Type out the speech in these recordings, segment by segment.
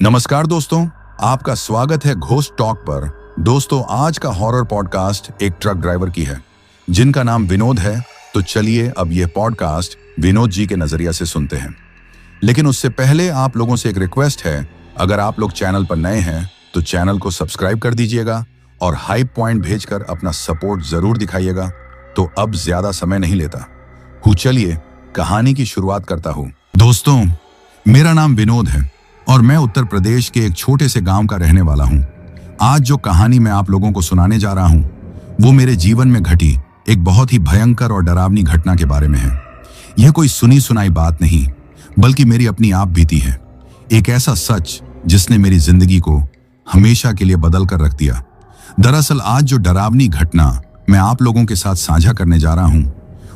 नमस्कार दोस्तों, आपका स्वागत है घोस्ट टॉक पर। दोस्तों, आज का हॉरर पॉडकास्ट एक ट्रक ड्राइवर की है जिनका नाम विनोद है। तो चलिए अब यह पॉडकास्ट विनोद जी के नजरिया से सुनते हैं। लेकिन उससे पहले आप लोगों से एक रिक्वेस्ट है, अगर आप लोग चैनल पर नए हैं तो चैनल को सब्सक्राइब कर दीजिएगा और हाइप पॉइंट भेजकर अपना सपोर्ट जरूर दिखाइएगा। तो अब ज्यादा समय नहीं लेता हूँ, चलिए कहानी की शुरुआत करता हूँ। दोस्तों, मेरा नाम विनोद है और मैं उत्तर प्रदेश के एक छोटे से गांव का रहने वाला हूं। आज जो कहानी मैं आप लोगों को सुनाने जा रहा हूं, वो मेरे जीवन में घटी एक बहुत ही भयंकर और डरावनी घटना के बारे में है। यह कोई सुनी सुनाई बात नहीं, बल्कि मेरी अपनी आप बीती है। एक ऐसा सच जिसने मेरी जिंदगी को हमेशा के लिए बदल कर रख दिया। दरअसल आज जो डरावनी घटना मैं आप लोगों के साथ साझा करने जा रहा हूं,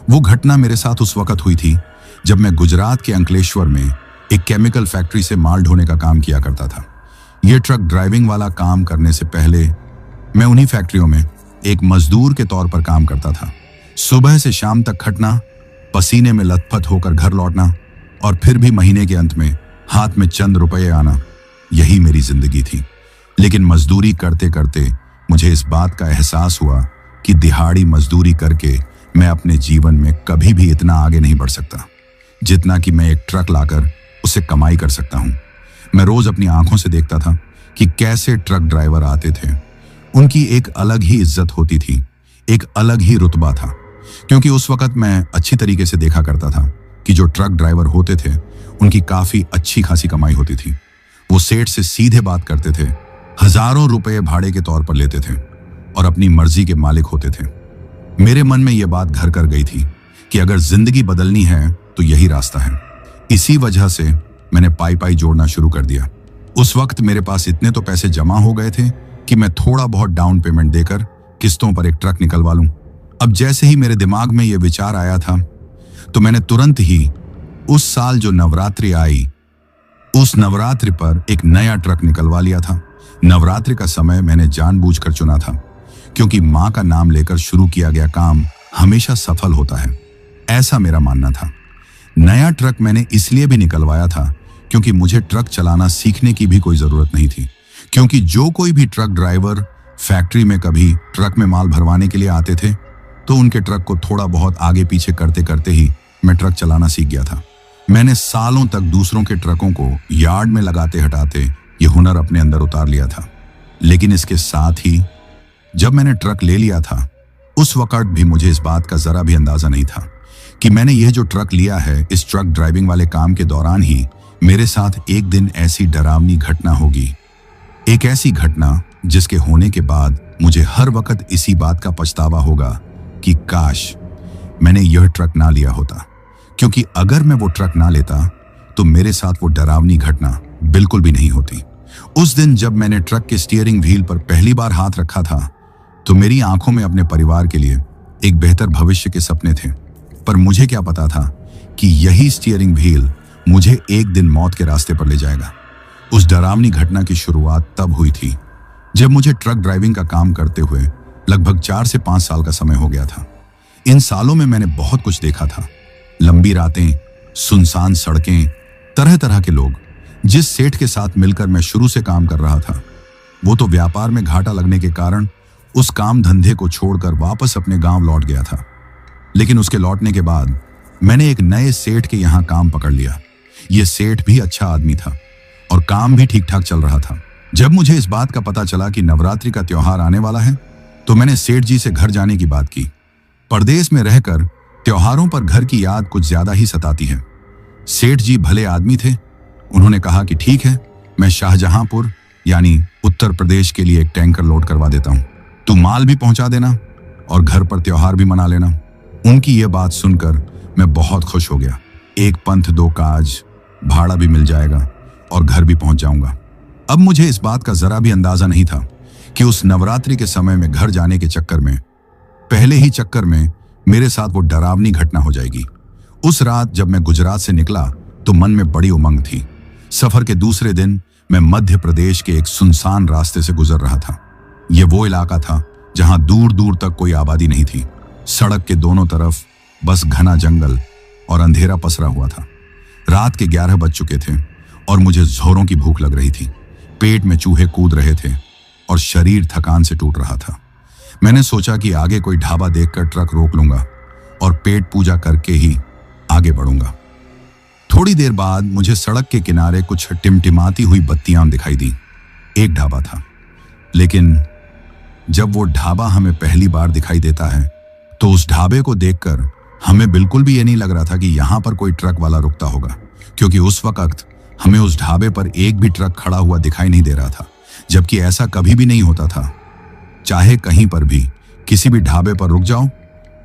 वो घटना मेरे साथ उस वक्त हुई थी जब मैं गुजरात के अंकलेश्वर में एक केमिकल फैक्ट्री से माल ढोने का काम किया करता था। यह ट्रक ड्राइविंग वाला काम करने से पहले मैं उन्हीं फैक्ट्रियों में एक मजदूर के तौर पर काम करता था। सुबह से शाम तक खटना, पसीने में लथपथ होकर घर लौटना और फिर भी महीने के अंत में हाथ में चंद रुपए आना, यही मेरी जिंदगी थी। लेकिन मजदूरी करते करते मुझे इस बात का एहसास हुआ कि दिहाड़ी मजदूरी करके मैं अपने जीवन में कभी भी इतना आगे नहीं बढ़ सकता जितना कि मैं एक ट्रक लाकर उससे कमाई कर सकता हूं। मैं रोज अपनी आंखों से देखता था कि कैसे ट्रक ड्राइवर आते थे। उनकी एक अलग ही इज्जत होती थी, एक अलग ही रुतबा था, क्योंकि उस वक्त मैं अच्छी तरीके से देखा करता था कि जो ट्रक ड्राइवर होते थे उनकी काफी अच्छी खासी कमाई होती थी। वो सेठ से सीधे बात करते थे, हजारों रुपए भाड़े के तौर पर लेते थे और अपनी मर्जी के मालिक होते थे। मेरे मन में यह बात घर कर गई थी कि अगर जिंदगी बदलनी है तो यही रास्ता है। इसी वजह से मैंने पाई पाई जोड़ना शुरू कर दिया। उस वक्त मेरे पास इतने तो पैसे जमा हो गए थे कि मैं थोड़ा बहुत डाउन पेमेंट देकर किस्तों पर एक ट्रक निकलवा लूं। अब जैसे ही मेरे दिमाग में यह विचार आया था तो मैंने तुरंत ही उस साल जो नवरात्रि आई, उस नवरात्रि पर एक नया ट्रक निकलवा लिया था। नवरात्रि का समय मैंने जानबूझकर चुना था, क्योंकि मां का नाम लेकर शुरू किया गया काम हमेशा सफल होता है, ऐसा मेरा मानना था। नया ट्रक मैंने इसलिए भी निकलवाया था क्योंकि मुझे ट्रक चलाना सीखने की भी कोई जरूरत नहीं थी, क्योंकि जो कोई भी ट्रक ड्राइवर फैक्ट्री में कभी ट्रक में माल भरवाने के लिए आते थे तो उनके ट्रक को थोड़ा बहुत आगे पीछे करते करते ही मैं ट्रक चलाना सीख गया था। मैंने सालों तक दूसरों के ट्रकों को यार्ड में लगाते हटाते ये हुनर अपने अंदर उतार लिया था। लेकिन इसके साथ ही जब मैंने ट्रक ले लिया था, उस वक्त भी मुझे इस बात का जरा भी अंदाजा नहीं था कि मैंने यह जो ट्रक लिया है, इस ट्रक ड्राइविंग वाले काम के दौरान ही मेरे साथ एक दिन ऐसी डरावनी घटना होगी। एक ऐसी घटना जिसके होने के बाद मुझे हर वक्त इसी बात का पछतावा होगा कि काश मैंने यह ट्रक ना लिया होता, क्योंकि अगर मैं वो ट्रक ना लेता तो मेरे साथ वो डरावनी घटना बिल्कुल भी नहीं होती। उस दिन जब मैंने ट्रक के स्टीयरिंग व्हील पर पहली बार हाथ रखा था तो मेरी आंखों में अपने परिवार के लिए एक बेहतर भविष्य के सपने थे। पर मुझे क्या पता था कि यही स्टीयरिंग व्हील मुझे एक दिन मौत के रास्ते पर ले जाएगा। उस डरावनी घटना की शुरुआत तब हुई थी जब मुझे ट्रक ड्राइविंग का काम करते हुए लगभग 4 से 5 साल का समय हो गया था। इन सालों में मैंने बहुत कुछ देखा था। लंबी रातें, सुनसान सड़कें, तरह तरह के लोग। जिस सेठ के साथ मिलकर मैं शुरू से काम कर रहा था, वो तो व्यापार में घाटा लगने के कारण उस काम धंधे को छोड़कर वापस अपने गांव लौट गया था। लेकिन उसके लौटने के बाद मैंने एक नए सेठ के यहाँ काम पकड़ लिया। यह सेठ भी अच्छा आदमी था और काम भी ठीक ठाक चल रहा था। जब मुझे इस बात का पता चला कि नवरात्रि का त्योहार आने वाला है तो मैंने सेठ जी से घर जाने की बात की। परदेश में रहकर त्योहारों पर घर की याद कुछ ज्यादा ही सताती है। सेठ जी भले आदमी थे। उन्होंने कहा कि ठीक है, मैं शाहजहांपुर यानी उत्तर प्रदेश के लिए एक टैंकर लोड करवा देता हूं, तू माल भी पहुंचा देना और घर पर त्योहार भी मना लेना। उनकी यह बात सुनकर मैं बहुत खुश हो गया। एक पंथ दो काज, भाड़ा भी मिल जाएगा और घर भी पहुंच जाऊंगा। अब मुझे इस बात का जरा भी अंदाजा नहीं था कि उस नवरात्रि के समय में घर जाने के चक्कर में, पहले ही चक्कर में मेरे साथ वो डरावनी घटना हो जाएगी। उस रात जब मैं गुजरात से निकला तो मन में बड़ी उमंग थी। सफर के दूसरे दिन मैं मध्य प्रदेश के एक सुनसान रास्ते से गुजर रहा था। यह वो इलाका था जहां दूर दूर तक कोई आबादी नहीं थी। सड़क के दोनों तरफ बस घना जंगल और अंधेरा पसरा हुआ था। रात के 11 बज चुके थे और मुझे जोरों की भूख लग रही थी। पेट में चूहे कूद रहे थे और शरीर थकान से टूट रहा था। मैंने सोचा कि आगे कोई ढाबा देखकर ट्रक रोक लूंगा और पेट पूजा करके ही आगे बढ़ूंगा। थोड़ी देर बाद मुझे सड़क के किनारे कुछ टिमटिमाती हुई बत्तियां दिखाई दी। एक ढाबा था, लेकिन जब वो ढाबा हमें पहली बार दिखाई देता है तो उस ढाबे को देखकर हमें बिल्कुल भी ये नहीं लग रहा था कि यहां पर कोई ट्रक वाला रुकता होगा, क्योंकि उस वक्त हमें उस ढाबे पर एक भी ट्रक खड़ा हुआ दिखाई नहीं दे रहा था, जबकि ऐसा कभी भी नहीं होता था। चाहे कहीं पर भी किसी भी ढाबे पर रुक जाओ,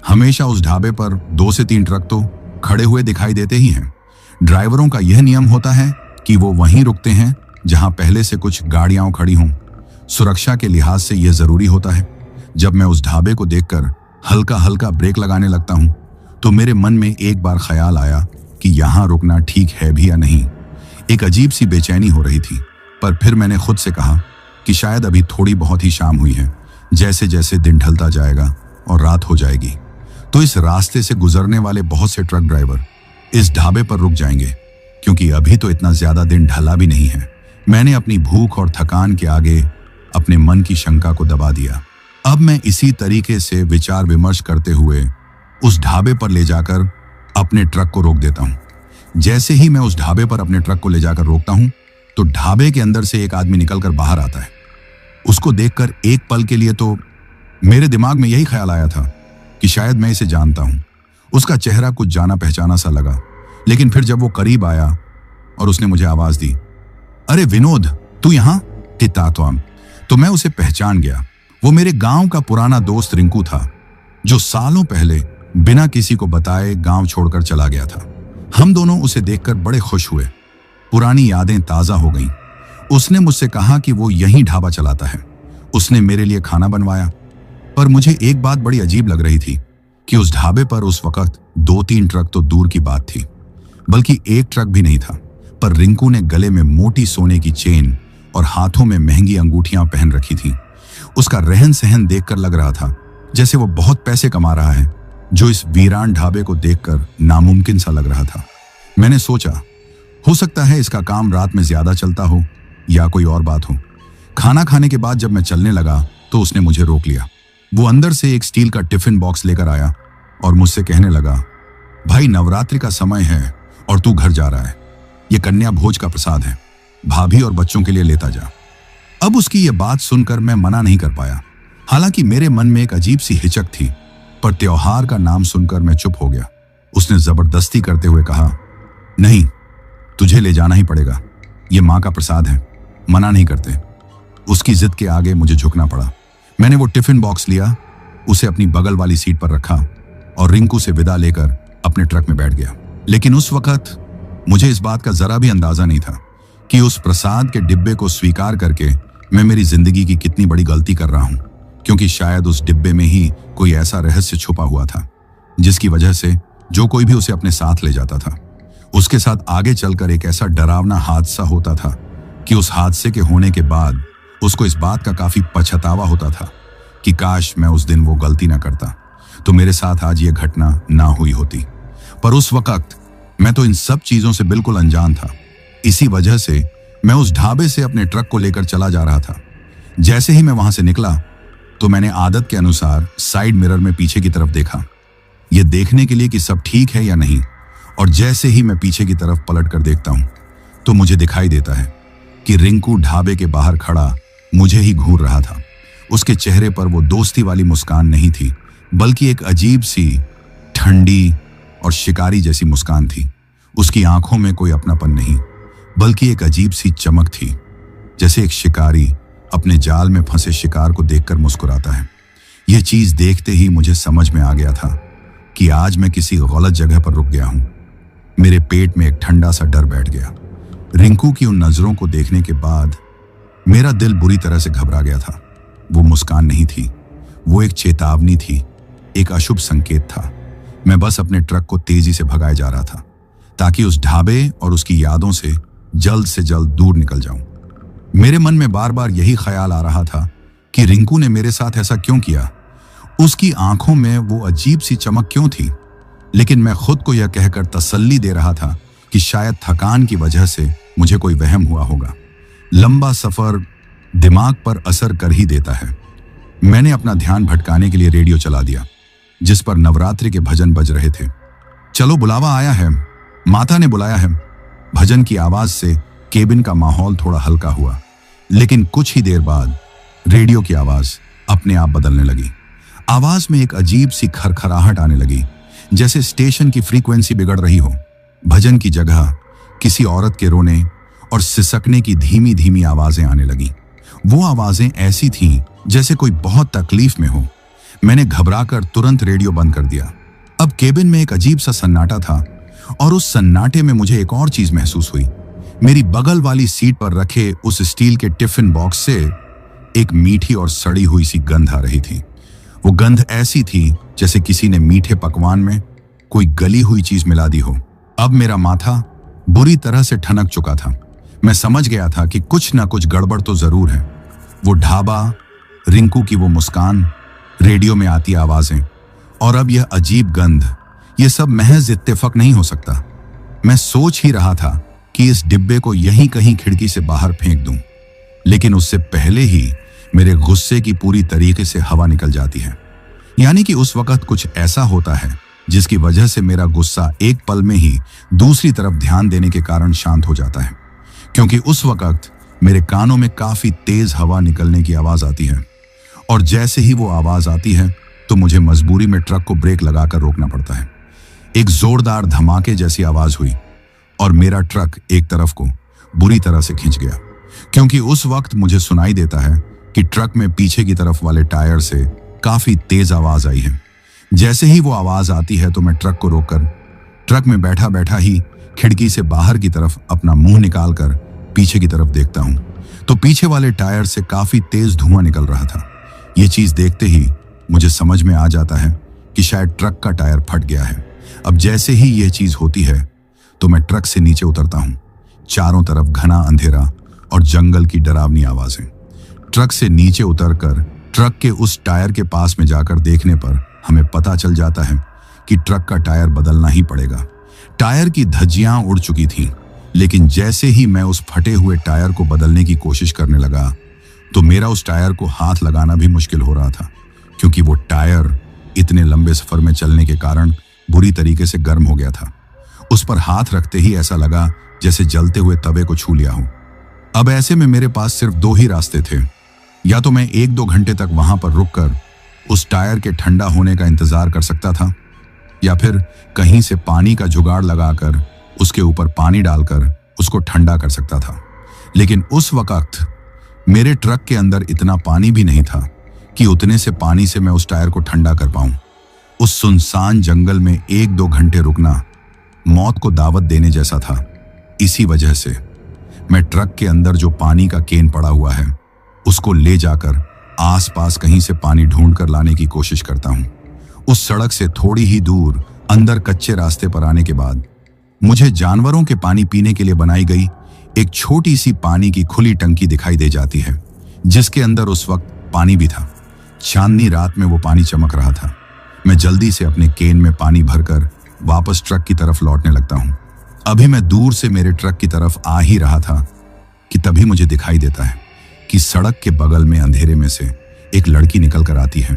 हमेशा उस ढाबे पर 2 से 3 ट्रक तो खड़े हुए दिखाई देते ही हैं। ड्राइवरों का यह नियम होता है कि वो वहीं रुकते हैं जहां पहले से कुछ गाड़ियां खड़ी हों। सुरक्षा के लिहाज से यह जरूरी होता है। जब मैं उस ढाबे को देखकर हल्का हल्का ब्रेक लगाने लगता हूं तो मेरे मन में एक बार ख्याल आया कि यहां रुकना ठीक है भी या नहीं। एक अजीब सी बेचैनी हो रही थी, पर फिर मैंने खुद से कहा कि शायद अभी थोड़ी बहुत ही शाम हुई है। जैसे जैसे दिन ढलता जाएगा और रात हो जाएगी तो इस रास्ते से गुजरने वाले बहुत से ट्रक ड्राइवर इस ढाबे पर रुक जाएंगे, क्योंकि अभी तो इतना ज्यादा दिन ढला भी नहीं है। मैंने अपनी भूख और थकान के आगे अपने मन की शंका को दबा दिया। अब मैं इसी तरीके से विचार विमर्श करते हुए उस ढाबे पर ले जाकर अपने ट्रक को रोक देता हूं। जैसे ही मैं उस ढाबे पर अपने ट्रक को ले जाकर रोकता हूं तो ढाबे के अंदर से एक आदमी निकलकर बाहर आता है। उसको देखकर एक पल के लिए तो मेरे दिमाग में यही ख्याल आया था कि शायद मैं इसे जानता हूं। उसका चेहरा कुछ जाना पहचाना सा लगा, लेकिन फिर जब वो करीब आया और उसने मुझे आवाज दी, अरे विनोद, तू यहां? तो मैं उसे पहचान गया। वो मेरे गांव का पुराना दोस्त रिंकू था, जो सालों पहले बिना किसी को बताए गांव छोड़कर चला गया था। हम दोनों उसे देखकर बड़े खुश हुए। पुरानी यादें ताजा हो गईं। उसने मुझसे कहा कि वो यहीं ढाबा चलाता है। उसने मेरे लिए खाना बनवाया, पर मुझे एक बात बड़ी अजीब लग रही थी कि उस ढाबे पर उस वक्त 2-3 ट्रक तो दूर की बात थी, बल्कि एक ट्रक भी नहीं था। पर रिंकू ने गले में मोटी सोने की चेन और हाथों में महंगी अंगूठियां पहन रखी थी। उसका रहन सहन देखकर लग रहा था जैसे वो बहुत पैसे कमा रहा है, जो इस वीरान ढाबे को देखकर नामुमकिन सा लग रहा था। मैंने सोचा, हो सकता है इसका काम रात में ज्यादा चलता हो या कोई और बात हो। खाना खाने के बाद जब मैं चलने लगा तो उसने मुझे रोक लिया। वो अंदर से एक स्टील का टिफिन बॉक्स लेकर आया और मुझसे कहने लगा, भाई, नवरात्रि का समय है और तू घर जा रहा है। ये कन्या भोज का प्रसाद है, भाभी और बच्चों के लिए लेता जा। अब उसकी ये बात सुनकर मैं मना नहीं कर पाया। हालांकि मेरे मन में एक अजीब सी हिचक थी, पर त्योहार का नाम सुनकर मैं चुप हो गया। उसने जबरदस्ती करते हुए कहा, नहीं, तुझे ले जाना ही पड़ेगा, ये माँ का प्रसाद है, मना नहीं करते। उसकी जिद के आगे मुझे झुकना पड़ा। मैंने वो टिफिन बॉक्स लिया, उसे अपनी बगल वाली सीट पर रखा और रिंकू से विदा लेकर अपने ट्रक में बैठ गया। लेकिन उस वक्त मुझे इस बात का जरा भी अंदाजा नहीं था कि उस प्रसाद के डिब्बे को स्वीकार करके मैं मेरी जिंदगी की कितनी बड़ी गलती कर रहा हूं, क्योंकि शायद उस डिब्बे में ही कोई ऐसा रहस्य छुपा हुआ था जिसकी वजह से जो कोई भी उसे अपने साथ ले जाता था, उसके साथ आगे चलकर एक ऐसा डरावना हादसा होता था कि उस हादसे के होने के बाद उसको इस बात का काफी पछतावा होता था कि काश मैं उस दिन वो गलती ना करता तो मेरे साथ आज ये घटना ना हुई होती। पर उस वक्त मैं तो इन सब चीजों से बिल्कुल अनजान था। इसी वजह से मैं उस ढाबे से अपने ट्रक को लेकर चला जा रहा था। जैसे ही मैं वहां से निकला तो मैंने आदत के अनुसार साइड मिरर में पीछे की तरफ देखा, ये देखने के लिए कि सब ठीक है या नहीं। और जैसे ही मैं पीछे की तरफ पलट कर देखता हूं तो मुझे दिखाई देता है कि रिंकू ढाबे के बाहर खड़ा मुझे ही घूर रहा था। उसके चेहरे पर वो दोस्ती वाली मुस्कान नहीं थी, बल्कि एक अजीब सी ठंडी और शिकारी जैसी मुस्कान थी। उसकी आंखों में कोई अपनापन नहीं, बल्कि एक अजीब सी चमक थी, जैसे एक शिकारी अपने जाल में फंसे शिकार को देखकर मुस्कुराता है। यह चीज देखते ही मुझे समझ में आ गया था कि आज मैं किसी गलत जगह पर रुक गया हूं। मेरे पेट में एक ठंडा सा डर बैठ गया। रिंकू की उन नजरों को देखने के बाद मेरा दिल बुरी तरह से घबरा गया था। वो मुस्कान नहीं थी, वो एक चेतावनी थी, एक अशुभ संकेत था। मैं बस अपने ट्रक को तेजी से भगाए जा रहा था ताकि उस ढाबे और उसकी यादों से जल्द दूर निकल जाऊं। मेरे मन में बार बार यही ख्याल आ रहा था कि रिंकू ने मेरे साथ ऐसा क्यों किया, उसकी आंखों में वो अजीब सी चमक क्यों थी। लेकिन मैं खुद को यह कहकर तसल्ली दे रहा था कि शायद थकान की वजह से मुझे कोई वहम हुआ होगा। लंबा सफर दिमाग पर असर कर ही देता है। मैंने अपना ध्यान भटकाने के लिए रेडियो चला दिया, जिस पर नवरात्रि के भजन बज रहे थे। चलो बुलावा आया है, माता ने बुलाया है। भजन की आवाज से केबिन का माहौल थोड़ा हल्का हुआ, लेकिन कुछ ही देर बाद रेडियो की आवाज अपने आप बदलने लगी। आवाज में एक अजीब सी खरखराहट आने लगी, जैसे स्टेशन की फ्रीक्वेंसी बिगड़ रही हो। भजन की जगह किसी औरत के रोने और सिसकने की धीमी धीमी आवाजें आने लगी। वो आवाजें ऐसी थीं जैसे कोई बहुत तकलीफ में हो। मैंने घबराकर तुरंत रेडियो बंद कर दिया। अब केबिन में एक अजीब सा सन्नाटा था, और उस सन्नाटे में मुझे एक और चीज महसूस हुई। मेरी बगल वाली सीट पर रखे उस स्टील के टिफिन बॉक्स से एक मीठी और सड़ी हुई सी गंध आ रही थी। वो गंध ऐसी थी जैसे किसी ने मीठे पकवान में कोई गली हुई चीज मिला दी हो। अब मेरा माथा बुरी तरह से ठनक चुका था। मैं समझ गया था कि कुछ ना कुछ गड़बड़ तो जरूर है। वो ढाबा, रिंकू की वो मुस्कान, रेडियो में आती आवाजें, और अब यह अजीब गंध, ये सब महज इत्तेफाक नहीं हो सकता। मैं सोच ही रहा था कि इस डिब्बे को यहीं कहीं खिड़की से बाहर फेंक दूं, लेकिन उससे पहले ही मेरे गुस्से की पूरी तरीके से हवा निकल जाती है। यानी कि उस वक्त कुछ ऐसा होता है जिसकी वजह से मेरा गुस्सा एक पल में ही दूसरी तरफ ध्यान देने के कारण शांत हो जाता है, क्योंकि उस वक्त मेरे कानों में काफी तेज हवा निकलने की आवाज आती है, और जैसे ही वो आवाज आती है तो मुझे मजबूरी में ट्रक को ब्रेक लगाकर रोकना पड़ता है। एक जोरदार धमाके जैसी आवाज हुई और मेरा ट्रक एक तरफ को बुरी तरह से खिंच गया, क्योंकि उस वक्त मुझे सुनाई देता है कि ट्रक में पीछे की तरफ वाले टायर से काफी तेज आवाज आई है। जैसे ही वो आवाज आती है तो मैं ट्रक को रोककर ट्रक में बैठा बैठा ही खिड़की से बाहर की तरफ अपना मुंह निकालकर पीछे की तरफ देखता हूं, तो पीछे वाले टायर से काफी तेज धुआं निकल रहा था। ये चीज देखते ही मुझे समझ में आ जाता है कि शायद ट्रक का टायर फट गया है। अब जैसे ही यह चीज होती है तो मैं ट्रक से नीचे उतरता हूं। चारों तरफ घना अंधेरा और जंगल की डरावनी आवाजें। ट्रक से नीचे उतरकर ट्रक के उस टायर के पास में जाकर देखने पर हमें पता चल जाता है कि ट्रक का टायर बदलना ही पड़ेगा। टायर की धज्जियां उड़ चुकी थीं, लेकिन जैसे ही मैं उस फटे हुए टायर को बदलने की कोशिश करने लगा तो मेरा उस टायर को हाथ लगाना भी मुश्किल हो रहा था, क्योंकि वो टायर इतने लंबे सफर में चलने के कारण बुरी तरीके से गर्म हो गया था। उस पर हाथ रखते ही ऐसा लगा जैसे जलते हुए तवे को छू लिया हो। अब ऐसे में मेरे पास सिर्फ दो ही रास्ते थे। या तो मैं 1-2 घंटे तक वहां पर रुककर उस टायर के ठंडा होने का इंतजार कर सकता था, या फिर कहीं से पानी का जुगाड़ लगाकर उसके ऊपर पानी डालकर उसको ठंडा कर सकता था। लेकिन उस वक्त मेरे ट्रक के अंदर इतना पानी भी नहीं था कि उतने से पानी से मैं उस टायर को ठंडा कर पाऊं। उस सुनसान जंगल में 1-2 घंटे रुकना मौत को दावत देने जैसा था। इसी वजह से मैं ट्रक के अंदर जो पानी का केन पड़ा हुआ है उसको ले जाकर आसपास कहीं से पानी ढूंढ कर लाने की कोशिश करता हूं। उस सड़क से थोड़ी ही दूर अंदर कच्चे रास्ते पर आने के बाद मुझे जानवरों के पानी पीने के लिए बनाई गई एक छोटी सी पानी की खुली टंकी दिखाई दे जाती है, जिसके अंदर उस वक्त पानी भी था। चांदनी रात में वो पानी चमक रहा था। मैं जल्दी से अपने केन में पानी भरकर वापस ट्रक की तरफ लौटने लगता हूं। अभी मैं दूर से मेरे ट्रक की तरफ आ ही रहा था कि तभी मुझे दिखाई देता है कि सड़क के बगल में अंधेरे में से एक लड़की निकल कर आती है,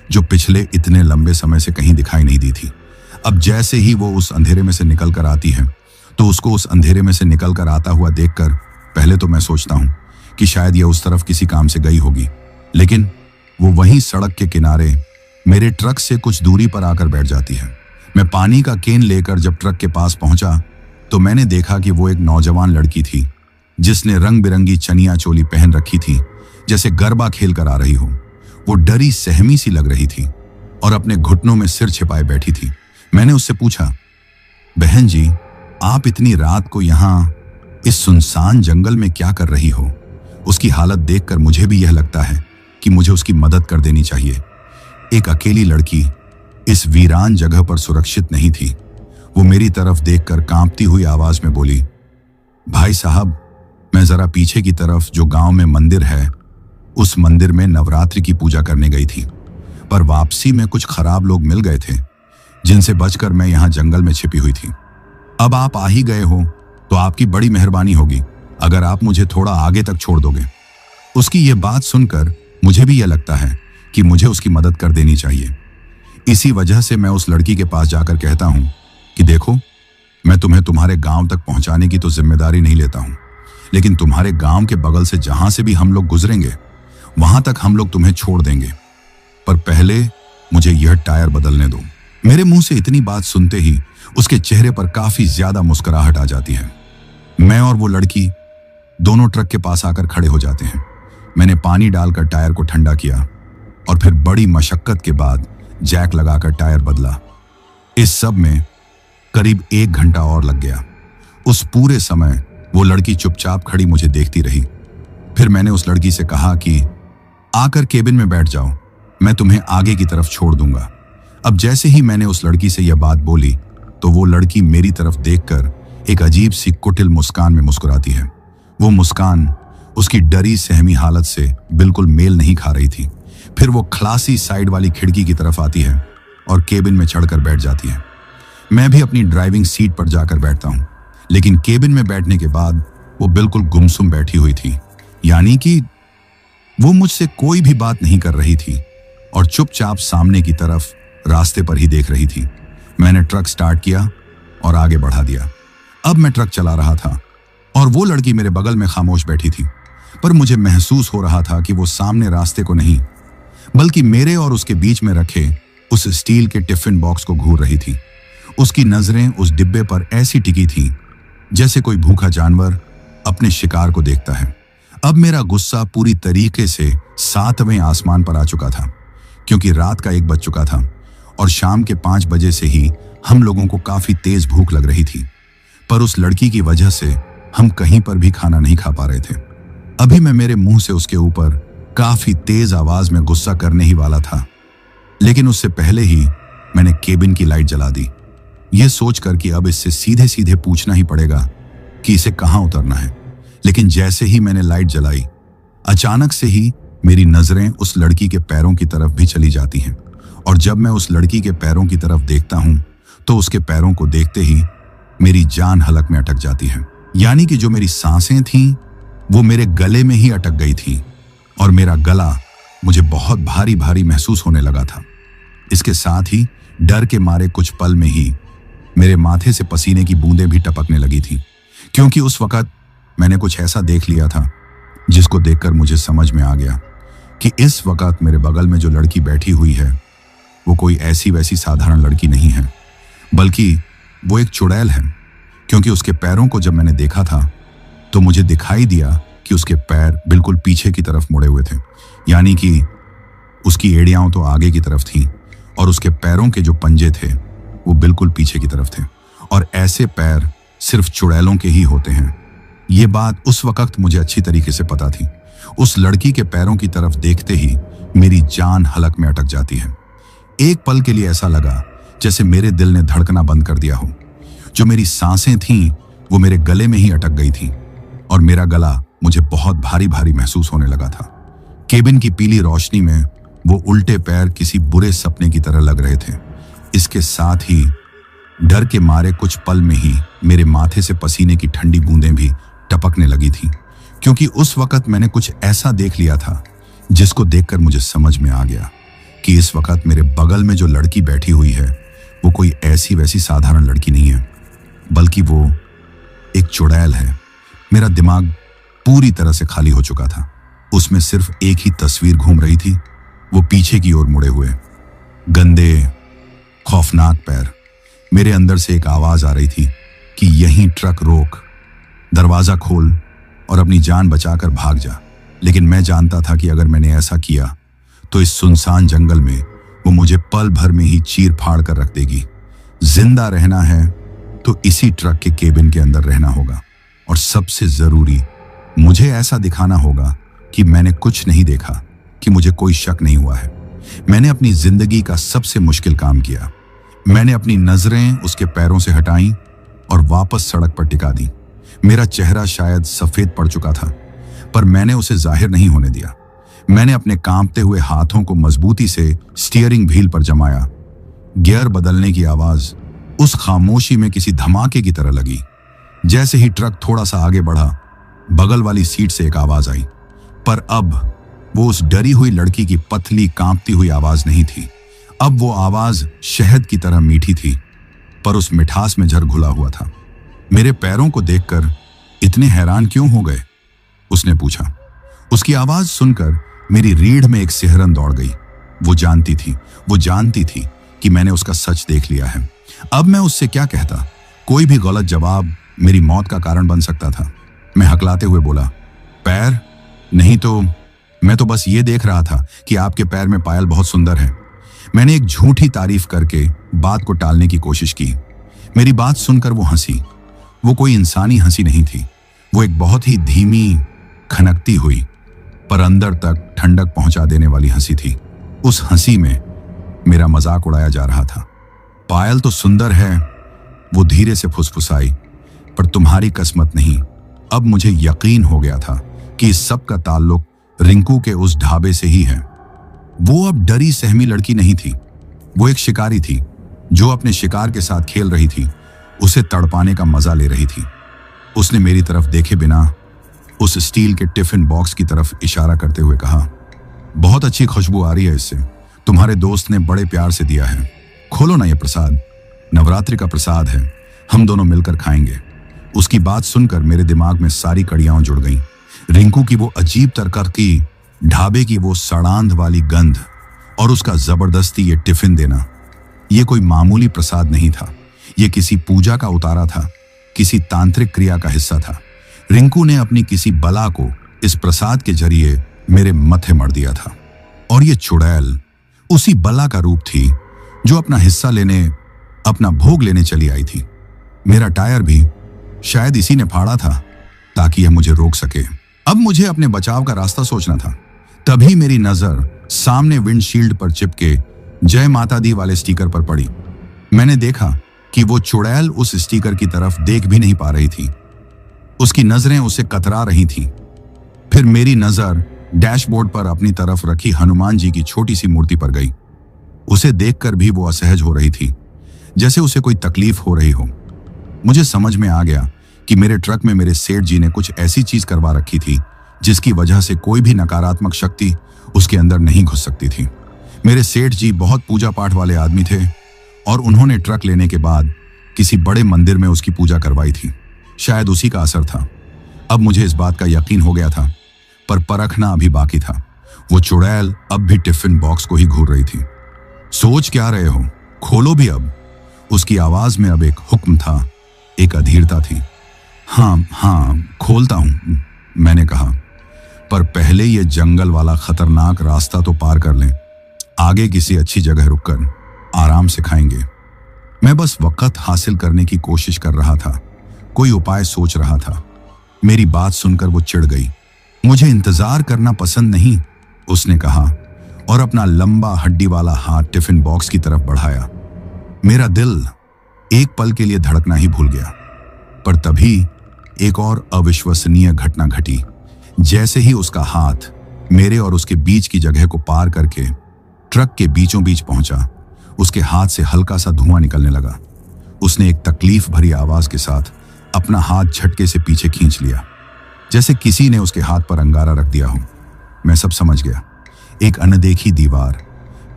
जो पिछले इतने लंबे समय से कहीं दिखाई नहीं दी थी। अब जैसे ही वो उस अंधेरे में से निकल कर आती है तो उसको उस अंधेरे में से निकल कर आता हुआ देखकर पहले तो मैं सोचता हूं कि शायद यह उस तरफ किसी काम से गई होगी, लेकिन वो वहीं सड़क के किनारे मेरे ट्रक से कुछ दूरी पर आकर बैठ जाती है। मैं पानी का केन लेकर जब ट्रक के पास पहुंचा तो मैंने देखा कि वो एक नौजवान लड़की थी, जिसने रंग बिरंगी चनिया चोली पहन रखी थी, जैसे गरबा खेल कर आ रही हो। वो डरी सहमी सी लग रही थी और अपने घुटनों में सिर छिपाए बैठी थी। मैंने उससे पूछा, बहन जी, आप इतनी रात को यहाँ इस सुनसान जंगल में क्या कर रही हो? उसकी हालत देखकर मुझे भी यह लगता है कि मुझे उसकी मदद कर देनी चाहिए। एक अकेली लड़की इस वीरान जगह पर सुरक्षित नहीं थी। वो मेरी तरफ देखकर कांपती हुई आवाज में बोली, भाई साहब, मैं जरा पीछे की तरफ जो गांव में मंदिर है, उस मंदिर में नवरात्रि की पूजा करने गई थी, पर वापसी में कुछ खराब लोग मिल गए थे, जिनसे बचकर मैं यहाँ जंगल में छिपी हुई थी। अब आप आ ही गए हो तो आपकी बड़ी मेहरबानी होगी अगर आप मुझे थोड़ा आगे तक छोड़ दोगे। उसकी ये बात सुनकर मुझे भी यह लगता है कि मुझे उसकी मदद कर देनी चाहिए। इसी वजह से मैं उस लड़की के पास जाकर कहता हूं कि देखो, मैं तुम्हें तुम्हारे गांव तक पहुंचाने की तो जिम्मेदारी नहीं लेता हूं, लेकिन तुम्हारे गांव के बगल से जहां से भी हम लोग गुजरेंगे वहां तक हम लोग तुम्हें छोड़ देंगे, पर पहले मुझे यह टायर बदलने दो। मेरे मुंह से इतनी बात सुनते ही उसके चेहरे पर काफी ज्यादा मुस्कुराहट आ जाती है। मैं और वो लड़की दोनों ट्रक के पास आकर खड़े हो जाते हैं। मैंने पानी डालकर टायर को ठंडा किया और फिर बड़ी मशक्कत के बाद जैक लगाकर टायर बदला। इस सब में करीब 1 घंटा और लग गया। उस पूरे समय वो लड़की चुपचाप खड़ी मुझे देखती रही। फिर मैंने उस लड़की से कहा कि आकर केबिन में बैठ जाओ, मैं तुम्हें आगे की तरफ छोड़ दूंगा। अब जैसे ही मैंने उस लड़की से यह बात बोली तो वो लड़की मेरी तरफ देखकर एक अजीब सी कुटिल मुस्कान में मुस्कुराती है। वो मुस्कान उसकी डरी सहमी हालत से बिल्कुल मेल नहीं खा रही थी। फिर वो खलासी साइड वाली खिड़की की तरफ आती है और केबिन में चढ़कर बैठ जाती है। मैं भी अपनी ड्राइविंग सीट पर जाकर बैठता हूं, लेकिन केबिन में बैठने के बाद वो बिल्कुल गुमसुम बैठी हुई थी, यानी कि वो मुझसे कोई भी बात नहीं कर रही थी और चुपचाप सामने की तरफ रास्ते पर ही देख रही थी। मैंने ट्रक स्टार्ट किया और आगे बढ़ा दिया। अब मैं ट्रक चला रहा था और वो लड़की मेरे बगल में खामोश बैठी थी, पर मुझे महसूस हो रहा था कि वो सामने रास्ते को नहीं बल्कि मेरे और उसके बीच में रखे उस स्टील के टिफिन बॉक्स को घूर रही थी। उसकी नजरें उस डिब्बे पर ऐसी टिकी थी जैसे कोई भूखा जानवर अपने शिकार को देखता है। अब मेरा गुस्सा पूरी तरीके से 7वें आसमान पर आ चुका था, क्योंकि रात का 1 बज चुका था और शाम के 5 बजे से ही हम लोगों को काफी तेज भूख लग रही थी। पर उस लड़की की वजह से हम कहीं पर भी खाना नहीं खा पा रहे थे। अभी मैं मेरे मुंह से उसके ऊपर काफी तेज आवाज में गुस्सा करने ही वाला था, लेकिन उससे पहले ही मैंने केबिन की लाइट जला दी, यह सोचकर कि अब इससे सीधे सीधे पूछना ही पड़ेगा कि इसे कहां उतरना है। लेकिन जैसे ही मैंने लाइट जलाई, अचानक से ही मेरी नजरें उस लड़की के पैरों की तरफ भी चली जाती हैं, और जब मैं उस लड़की के पैरों की तरफ देखता हूं तो उसके पैरों को देखते ही मेरी जान हलक में अटक जाती है। यानी कि जो मेरी सांसें थीं वो मेरे गले में ही अटक गई थी और मेरा गला मुझे बहुत भारी भारी महसूस होने लगा था। इसके साथ ही डर के मारे कुछ पल में ही मेरे माथे से पसीने की बूंदें भी टपकने लगी थी, क्योंकि उस वक्त मैंने कुछ ऐसा देख लिया था जिसको देखकर मुझे समझ में आ गया कि इस वक्त मेरे बगल में जो लड़की बैठी हुई है वो कोई ऐसी वैसी साधारण लड़की नहीं है, बल्कि वो एक चुड़ैल है। क्योंकि उसके पैरों को जब मैंने देखा था तो मुझे दिखाई दिया कि उसके पैर बिल्कुल पीछे की तरफ मुड़े हुए थे, यानी कि उसकी एड़ियां तो आगे की तरफ थीं और उसके पैरों के जो पंजे थे वो बिल्कुल पीछे की तरफ थे, और ऐसे पैर सिर्फ चुड़ैलों के ही होते हैं। ये बात उस वक्त मुझे अच्छी तरीके से पता थी। उस लड़की के पैरों की तरफ देखते ही मेरी जान हलक में अटक जाती है। एक पल के लिए ऐसा लगा जैसे मेरे दिल ने धड़कना बंद कर दिया हो। जो मेरी सांसें थीं वो मेरे गले में ही अटक गई थी और मेरा गला मुझे बहुत भारी भारी महसूस होने लगा था। केबिन की पीली रोशनी में वो उल्टे पैर किसी बुरे सपने की तरह लग रहे थे। इसके साथ ही डर के मारे कुछ पल में ही मेरे माथे से पसीने की ठंडी बूंदें भी टपकने लगी थी, क्योंकि उस वक्त मैंने कुछ ऐसा देख लिया था जिसको देखकर मुझे समझ में आ गया कि इस वक्त मेरे बगल में जो लड़की बैठी हुई है वो कोई ऐसी वैसी साधारण लड़की नहीं है, बल्कि वो एक चुड़ैल है। मेरा दिमाग पूरी तरह से खाली हो चुका था। उसमें सिर्फ एक ही तस्वीर घूम रही थी, वो पीछे की ओर मुड़े हुए गंदे खौफनाक पैर। मेरे अंदर से एक आवाज आ रही थी कि यहीं ट्रक रोक, दरवाजा खोल और अपनी जान बचाकर भाग जा। लेकिन मैं जानता था कि अगर मैंने ऐसा किया तो इस सुनसान जंगल में वो मुझे पल भर में ही चीर फाड़ कर रख देगी। जिंदा रहना है तो इसी ट्रक के केबिन के अंदर रहना होगा, और सबसे जरूरी मुझे ऐसा दिखाना होगा कि मैंने कुछ नहीं देखा, कि मुझे कोई शक नहीं हुआ है। मैंने अपनी जिंदगी का सबसे मुश्किल काम किया। मैंने अपनी नजरें उसके पैरों से हटाई और वापस सड़क पर टिका दी। मेरा चेहरा शायद सफेद पड़ चुका था, पर मैंने उसे जाहिर नहीं होने दिया। मैंने अपने कांपते हुए हाथों को मजबूती से स्टीयरिंग व्हील पर जमाया। गियर बदलने की आवाज उस खामोशी में किसी धमाके की तरह लगी, जैसे ही ट्रक थोड़ा सा आगे बढ़ा, बगल वाली सीट से एक आवाज आई, पर अब वो उस डरी हुई लड़की की पतली कांपती हुई आवाज नहीं थी। अब वो आवाज शहद की तरह मीठी थी, पर उस मिठास में जहर घुला हुआ था। मेरे पैरों को देखकर इतने हैरान क्यों हो गए? उसने पूछा। उसकी आवाज सुनकर मेरी रीढ़ में एक सिहरन दौड़ गई। वो जानती थी कि मैंने उसका सच देख लिया है। अब मैं उससे क्या कहता? कोई भी गलत जवाब मेरी मौत का कारण बन सकता था। मैं हकलाते हुए बोला, पैर? नहीं तो मैं तो बस ये देख रहा था कि आपके पैर में पायल बहुत सुंदर है। मैंने एक झूठी तारीफ करके बात को टालने की कोशिश की। मेरी बात सुनकर वो हंसी। वो कोई इंसानी हंसी नहीं थी, वो एक बहुत ही धीमी, खनकती हुई, पर अंदर तक ठंडक पहुंचा देने वाली हंसी थी। उस हंसी में मेरा मजाक उड़ाया जा रहा था। पायल तो सुंदर है, वो धीरे से फुसफुसाई, पर तुम्हारी किस्मत नहीं। अब मुझे यकीन हो गया था कि इस सब का ताल्लुक रिंकू के उस ढाबे से ही है। वो अब डरी सहमी लड़की नहीं थी, वो एक शिकारी थी जो अपने शिकार के साथ खेल रही थी, उसे तड़पाने का मजा ले रही थी। उसने मेरी तरफ देखे बिना उस स्टील के टिफिन बॉक्स की तरफ इशारा करते हुए कहा, बहुत अच्छी खुशबू आ रही है इससे, तुम्हारे दोस्त ने बड़े प्यार से दिया है। खोलो ना ये प्रसाद, नवरात्रि का प्रसाद है, हम दोनों मिलकर खाएंगे। उसकी बात सुनकर मेरे दिमाग में सारी कड़ियां जुड़ गईं। रिंकू की वो अजीब तरकीब, ढाबे की वो सड़ांध वाली गंध और उसका जबरदस्ती ये टिफिन देना। ये कोई मामूली प्रसाद नहीं था, ये किसी पूजा का उतारा था, किसी तांत्रिक क्रिया का हिस्सा था। रिंकू ने अपनी किसी बला को इस प्रसाद के जरिए मेरे मथे मर दिया था। और ये चुड़ैल उसी बला का रूप थी जो अपना हिस्सा लेने, अपना भोग लेने चली आई थी। मेरा टायर भी शायद इसी ने फाड़ा था ताकि यह मुझे रोक सके। अब मुझे अपने बचाव का रास्ता सोचना था। तभी मेरी नजर सामने विंडशील्ड पर चिपके जय माता दी वाले स्टिकर पर पड़ी। मैंने देखा कि वो चुड़ैल उस स्टिकर की तरफ देख भी नहीं पा रही थी, उसकी नजरें उसे कतरा रही थीं। फिर मेरी नजर डैशबोर्ड पर अपनी तरफ रखी हनुमान जी की छोटी सी मूर्ति पर गई। उसे देखकर भी वो असहज हो रही थी, जैसे उसे कोई तकलीफ हो रही हो। मुझे समझ में आ गया कि मेरे ट्रक में मेरे सेठ जी ने कुछ ऐसी चीज करवा रखी थी जिसकी वजह से कोई भी नकारात्मक शक्ति उसके अंदर नहीं घुस सकती थी। मेरे सेठ जी बहुत पूजा पाठ वाले आदमी थे और उन्होंने ट्रक लेने के बाद किसी बड़े मंदिर में उसकी पूजा करवाई थी। शायद उसी का असर था। अब मुझे इस बात का यकीन हो गया था, पर परखना अभी बाकी था। वो चुड़ैल अब भी टिफिन बॉक्स को ही घूर रही थी। सोच क्या रहे हो, खोलो भी अब। उसकी आवाज में अब एक हुक्म था, एक अधीरता थी। हाँ खोलता हूं, मैंने कहा, पर पहले ये जंगल वाला खतरनाक रास्ता तो पार कर लें। आगे किसी अच्छी जगह रुककर आराम से खाएंगे। मैं बस वक्त हासिल करने की कोशिश कर रहा था, कोई उपाय सोच रहा था। मेरी बात सुनकर वो चिढ़ गई। मुझे इंतजार करना पसंद नहीं, उसने कहा और अपना लंबा हड्डी वाला हाथ टिफिन बॉक्स की तरफ बढ़ाया। मेरा दिल एक पल के लिए धड़कना ही भूल गया, पर तभी एक और अविश्वसनीय घटना घटी। जैसे ही उसका हाथ मेरे और उसके बीच की जगह को पार करके ट्रक के बीचों बीच पहुंचा, उसके हाथ से हल्का सा धुआं निकलने लगा। उसने एक तकलीफ भरी आवाज के साथ अपना हाथ झटके से पीछे खींच लिया, जैसे किसी ने उसके हाथ पर अंगारा रख दिया हो। मैं सब समझ गया। एक अनदेखी दीवार,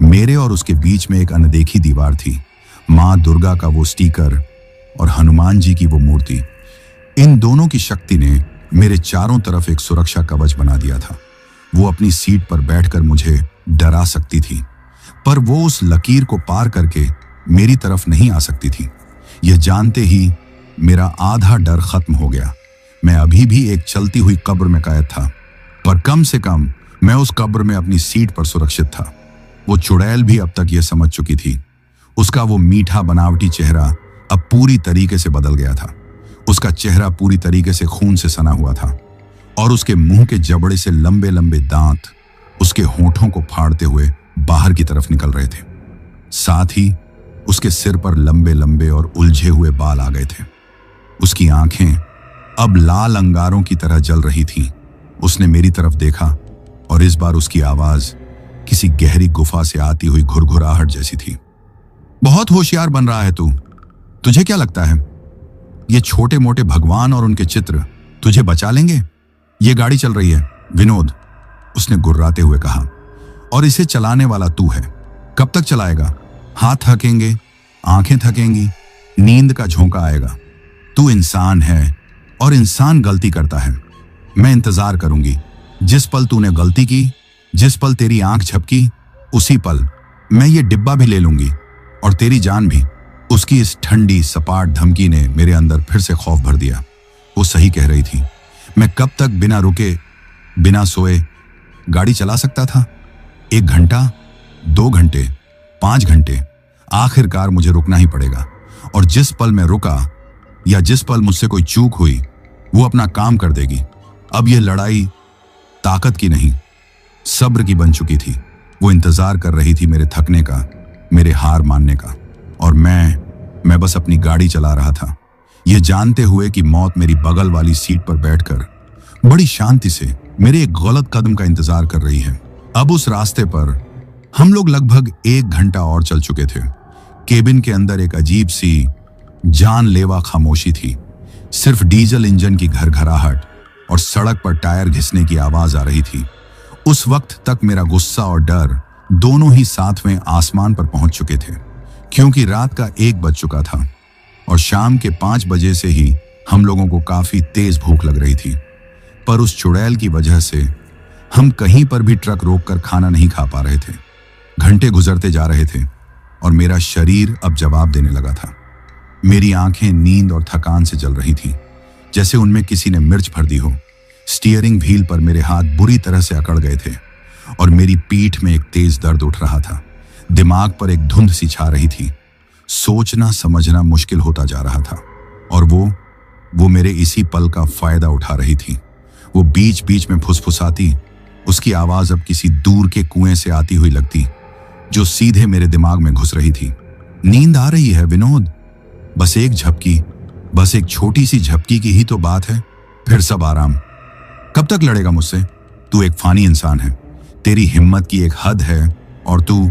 मेरे और उसके बीच में एक अनदेखी दीवार थी। मां दुर्गा का वो स्टिकर और हनुमान जी की वो मूर्ति, इन दोनों की शक्ति ने मेरे चारों तरफ एक सुरक्षा कवच बना दिया था। वो अपनी सीट पर बैठकर मुझे डरा सकती थी, पर वो उस लकीर को पार करके मेरी तरफ नहीं आ सकती थी। यह जानते ही मेरा आधा डर खत्म हो गया। मैं अभी भी एक चलती हुई कब्र में कैद था, पर कम से कम मैं उस कब्र में अपनी सीट पर सुरक्षित था। वो चुड़ैल भी अब तक यह समझ चुकी थी। उसका वो मीठा बनावटी चेहरा अब पूरी तरीके से बदल गया था। उसका चेहरा पूरी तरीके से खून से सना हुआ था और उसके मुंह के जबड़े से लंबे लंबे दांत उसके होठों को फाड़ते हुए बाहर की तरफ निकल रहे थे। साथ ही उसके सिर पर लंबे लंबे और उलझे हुए बाल आ गए थे। उसकी आंखें अब लाल अंगारों की तरह जल रही थीं। उसने मेरी तरफ देखा और इस बार उसकी आवाज किसी गहरी गुफा से आती हुई घुरघुराहट जैसी थी। बहुत होशियार बन रहा है तू, तुझे क्या लगता है? ये छोटे मोटे भगवान और उनके चित्र तुझे बचा लेंगे? ये गाड़ी चल रही है विनोद, उसने गुर्राते हुए कहा, और इसे चलाने वाला तू है। कब तक चलाएगा? हाथ थकेंगे, आंखें थकेंगी, नींद का झोंका आएगा। तू इंसान है और इंसान गलती करता है। मैं इंतजार करूंगी। जिस पल तूने गलती की, जिस पल तेरी आंख झपकी, उसी पल मैं ये डिब्बा भी ले लूंगी और तेरी जान भी। उसकी इस ठंडी सपाट धमकी ने मेरे अंदर फिर से खौफ भर दिया। वो सही कह रही थी। मैं कब तक बिना रुके, बिना सोए गाड़ी चला सकता था? 1 घंटा, 2 घंटे, 5 घंटे, आखिरकार मुझे रुकना ही पड़ेगा। और जिस पल मैं रुका या जिस पल मुझसे कोई चूक हुई, वो अपना काम कर देगी। अब यह लड़ाई ताकत की नहीं, सब्र की बन चुकी थी। वो इंतजार कर रही थी मेरे थकने का, मेरे हार मानने का, और मैं बस अपनी गाड़ी चला रहा था, ये जानते हुए कि मौत मेरी बगल वाली सीट पर बैठकर बड़ी शांति से मेरे एक गलत कदम का इंतजार कर रही है। अब उस रास्ते पर हम लोग लगभग 1 घंटा और चल चुके थे। केबिन के अंदर एक अजीब सी जानलेवा खामोशी थी। सिर्फ डीजल इंजन की घरघराहट और सड़क पर टायर घिसने की आवाज आ रही थी। उस वक्त तक मेरा गुस्सा और डर दोनों ही 7वें आसमान पर पहुंच चुके थे, क्योंकि रात का 1 बज चुका था और शाम के 5 बजे से ही हम लोगों को काफी तेज भूख लग रही थी। पर उस चुड़ैल की वजह से हम कहीं पर भी ट्रक रोककर खाना नहीं खा पा रहे थे। घंटे गुजरते जा रहे थे और मेरा शरीर अब जवाब देने लगा था। मेरी आंखें नींद और थकान से जल रही थीं, जैसे उनमें किसी ने मिर्च भर दी हो। स्टीयरिंग व्हील पर मेरे हाथ बुरी तरह से अकड़ गए थे और मेरी पीठ में एक तेज दर्द उठ रहा था। दिमाग पर एक धुंध सी छा रही थी। सोचना समझना मुश्किल होता जा रहा था और वो मेरे इसी पल का फायदा उठा रही थी। वो बीच बीच में फुसफुसाती, उसकी आवाज अब किसी दूर के कुएं से आती हुई लगती, जो सीधे मेरे दिमाग में घुस रही थी। नींद आ रही है विनोद, बस एक झपकी, बस एक छोटी सी झपकी की ही तो बात है, फिर सब आराम। कब तक लड़ेगा मुझसे? तू एक फानी इंसान है, तेरी हिम्मत की एक हद है और तू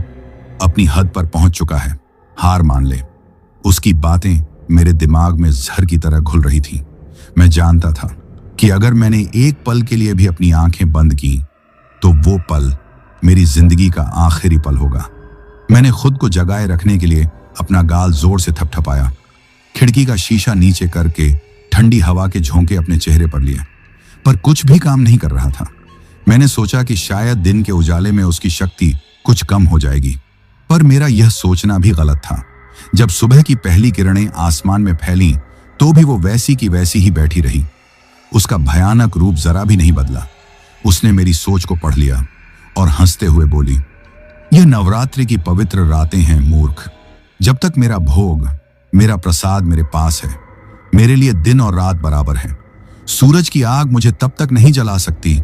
अपनी हद पर पहुंच चुका है। हार मान ले। उसकी बातें मेरे दिमाग में जहर की तरह घुल रही थी। मैं जानता था कि अगर मैंने एक पल के लिए भी अपनी आंखें बंद की तो वो पल मेरी जिंदगी का आखिरी पल होगा। मैंने खुद को जगाए रखने के लिए अपना गाल जोर से थपथपाया, खिड़की का शीशा नीचे करके ठंडी हवा के झोंके अपने चेहरे पर लिए, पर कुछ भी काम नहीं कर रहा था। मैंने सोचा कि शायद दिन के उजाले में उसकी शक्ति कुछ कम हो जाएगी, पर मेरा यह सोचना भी गलत था। जब सुबह की पहली किरणें आसमान में फैलीं, तो भी वो वैसी की वैसी ही बैठी रही। उसका भयानक रूप जरा भी नहीं बदला। उसने मेरी सोच को पढ़ लिया और हंसते हुए बोली, यह नवरात्रि की पवित्र रातें हैं मूर्ख। जब तक मेरा भोग, मेरा प्रसाद मेरे पास है, मेरे लिए दिन और रात बराबर है। सूरज की आग मुझे तब तक नहीं जला सकती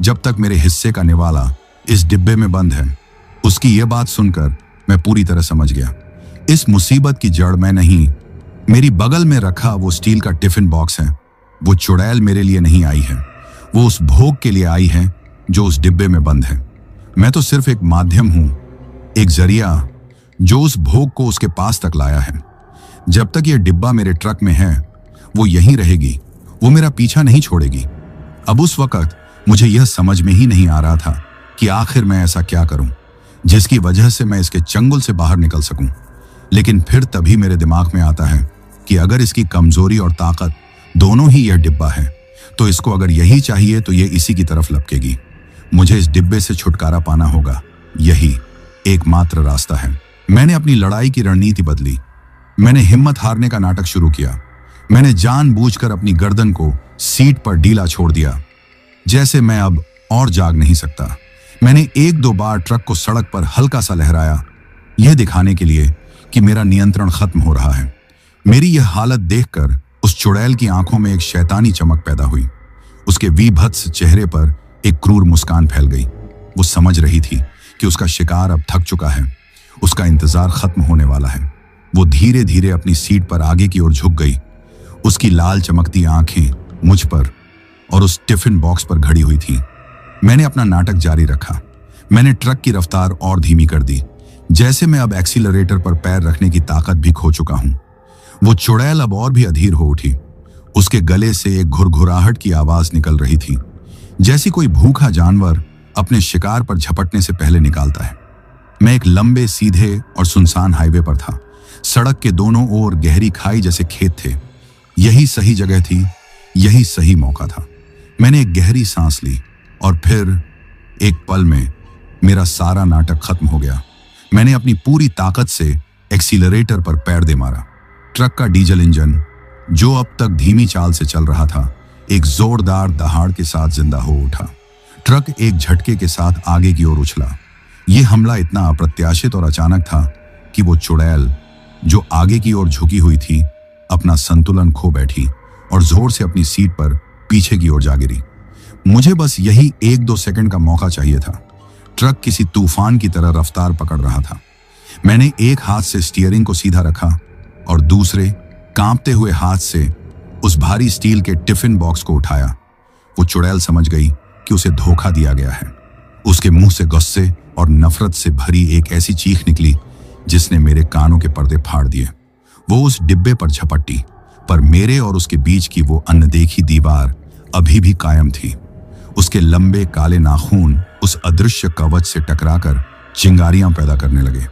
जब तक मेरे हिस्से का निवाला इस डिब्बे में बंद है। उसकी यह बात सुनकर मैं पूरी तरह समझ गया। इस मुसीबत की जड़ मैं नहीं, मेरी बगल में रखा वो स्टील का टिफिन बॉक्स है। वो चुड़ैल मेरे लिए नहीं आई है, वो उस भोग के लिए आई है जो उस डिब्बे में बंद है। मैं तो सिर्फ एक माध्यम हूं, एक जरिया जो उस भोग को उसके पास तक लाया है। जब तक यह डिब्बा मेरे ट्रक में है, वो यहीं रहेगी, वो मेरा पीछा नहीं छोड़ेगी। अब उस वक्त मुझे यह समझ में ही नहीं आ रहा था कि आखिर मैं ऐसा क्या करूं जिसकी वजह से मैं इसके चंगुल से बाहर निकल सकूं। लेकिन फिर तभी मेरे दिमाग में आता है कि अगर इसकी कमजोरी और ताकत दोनों ही यह डिब्बा है, तो इसको अगर यही चाहिए तो ये इसी की तरफ लपकेगी। मुझे इस डिब्बे से छुटकारा पाना होगा, यही एकमात्र रास्ता है। मैंने अपनी लड़ाई की रणनीति बदली। मैंने हिम्मत हारने का नाटक शुरू किया। मैंने जानबूझकर अपनी गर्दन को सीट पर ढीला छोड़ दिया, जैसे मैं अब और जाग नहीं सकता। मैंने 1-2 बार ट्रक को सड़क पर हल्का सा लहराया, यह दिखाने के लिए कि मेरा नियंत्रण खत्म हो रहा है। मेरी यह हालत देखकर उस चुड़ैल की आंखों में एक शैतानी चमक पैदा हुई। उसके विभत्स चेहरे पर एक क्रूर मुस्कान फैल गई। वो समझ रही थी कि उसका शिकार अब थक चुका है, उसका इंतजार खत्म होने वाला है। वो धीरे धीरे अपनी सीट पर आगे की ओर झुक गई। उसकी लाल चमकती आंखें मुझ पर और उस टिफिन बॉक्स पर घड़ी हुई थी। मैंने अपना नाटक जारी रखा। मैंने ट्रक की रफ्तार और धीमी कर दी, जैसे मैं अब एक्सीलरेटर पर पैर रखने की ताकत भी खो चुका हूं। वो चुड़ैल अब और भी अधीर हो उठी। उसके गले से एक घुरघुराहट की आवाज निकल रही थी, जैसी कोई भूखा जानवर अपने शिकार पर झपटने से पहले निकालता है। मैं एक लंबे सीधे और सुनसान हाईवे पर था। सड़क के दोनों ओर गहरी खाई जैसे खेत थे। यही सही जगह थी, यही सही मौका था। मैंने एक गहरी सांस ली और फिर एक पल में मेरा सारा नाटक खत्म हो गया। मैंने अपनी पूरी ताकत से एक्सीलरेटर पर पैर दे मारा। ट्रक का डीजल इंजन, जो अब तक धीमी चाल से चल रहा था, एक जोरदार दहाड़ के साथ जिंदा हो उठा। ट्रक एक झटके के साथ आगे की ओर उछला। यह हमला इतना अप्रत्याशित और अचानक था कि वो चुड़ैल जो आगे की ओर झुकी हुई थी, अपना संतुलन खो बैठी और जोर से अपनी सीट पर पीछे की ओर जा गिरी। मुझे बस यही 1-2 सेकंड का मौका चाहिए था। ट्रक किसी तूफान की तरह रफ्तार पकड़ रहा था। मैंने एक हाथ से स्टीयरिंग को सीधा रखा और दूसरे कांपते हुए हाथ से उस भारी स्टील के टिफिन बॉक्स को उठाया। वो चुड़ैल समझ गई कि उसे धोखा दिया गया है। उसके मुंह से गुस्से और नफरत से भरी एक ऐसी चीख निकली जिसने मेरे कानों के पर्दे फाड़ दिए। वो उस डिब्बे पर झपटी, पर मेरे और उसके बीच की वो अनदेखी दीवार अभी भी कायम थी। उसके लंबे काले नाखून उस अदृश्य कवच से टकराकर चिंगारियां पैदा करने लगे।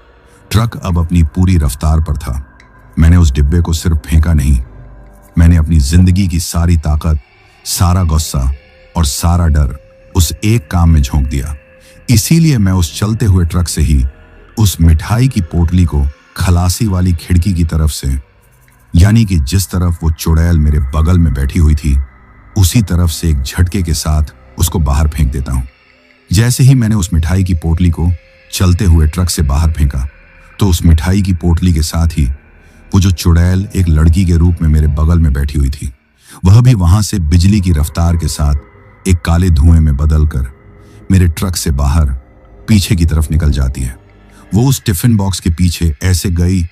ट्रक अब अपनी पूरी रफ्तार पर था। मैंने उस डिब्बे को सिर्फ फेंका नहीं, मैंने अपनी जिंदगी की सारी ताकत, सारा गुस्सा और सारा डर उस एक काम में झोंक दिया। इसीलिए मैं उस चलते हुए ट्रक से ही उस मिठाई की पोटली को खलासी वाली खिड़की की तरफ से, यानी कि जिस तरफ वो चुड़ैल मेरे बगल में बैठी हुई थी, उसी तरफ से एक झटके के साथ उसको बाहर फेंक देता हूं। जैसे ही मैंने उस मिठाई की पोटली को चलते हुए ट्रक से बाहर फेंका, तो उस मिठाई की पोटली के साथ ही वो जो चुड़ैल एक लड़की के रूप में मेरे बगल में बैठी हुई थी, वह भी वहां से बिजली की रफ्तार के साथ एक काले धुएं में बदलकर मेरे ट्रक से बाहर पीछे की तरफ निकल जाती है। वो उस टिफिन बॉक्स के पीछे ऐसे गई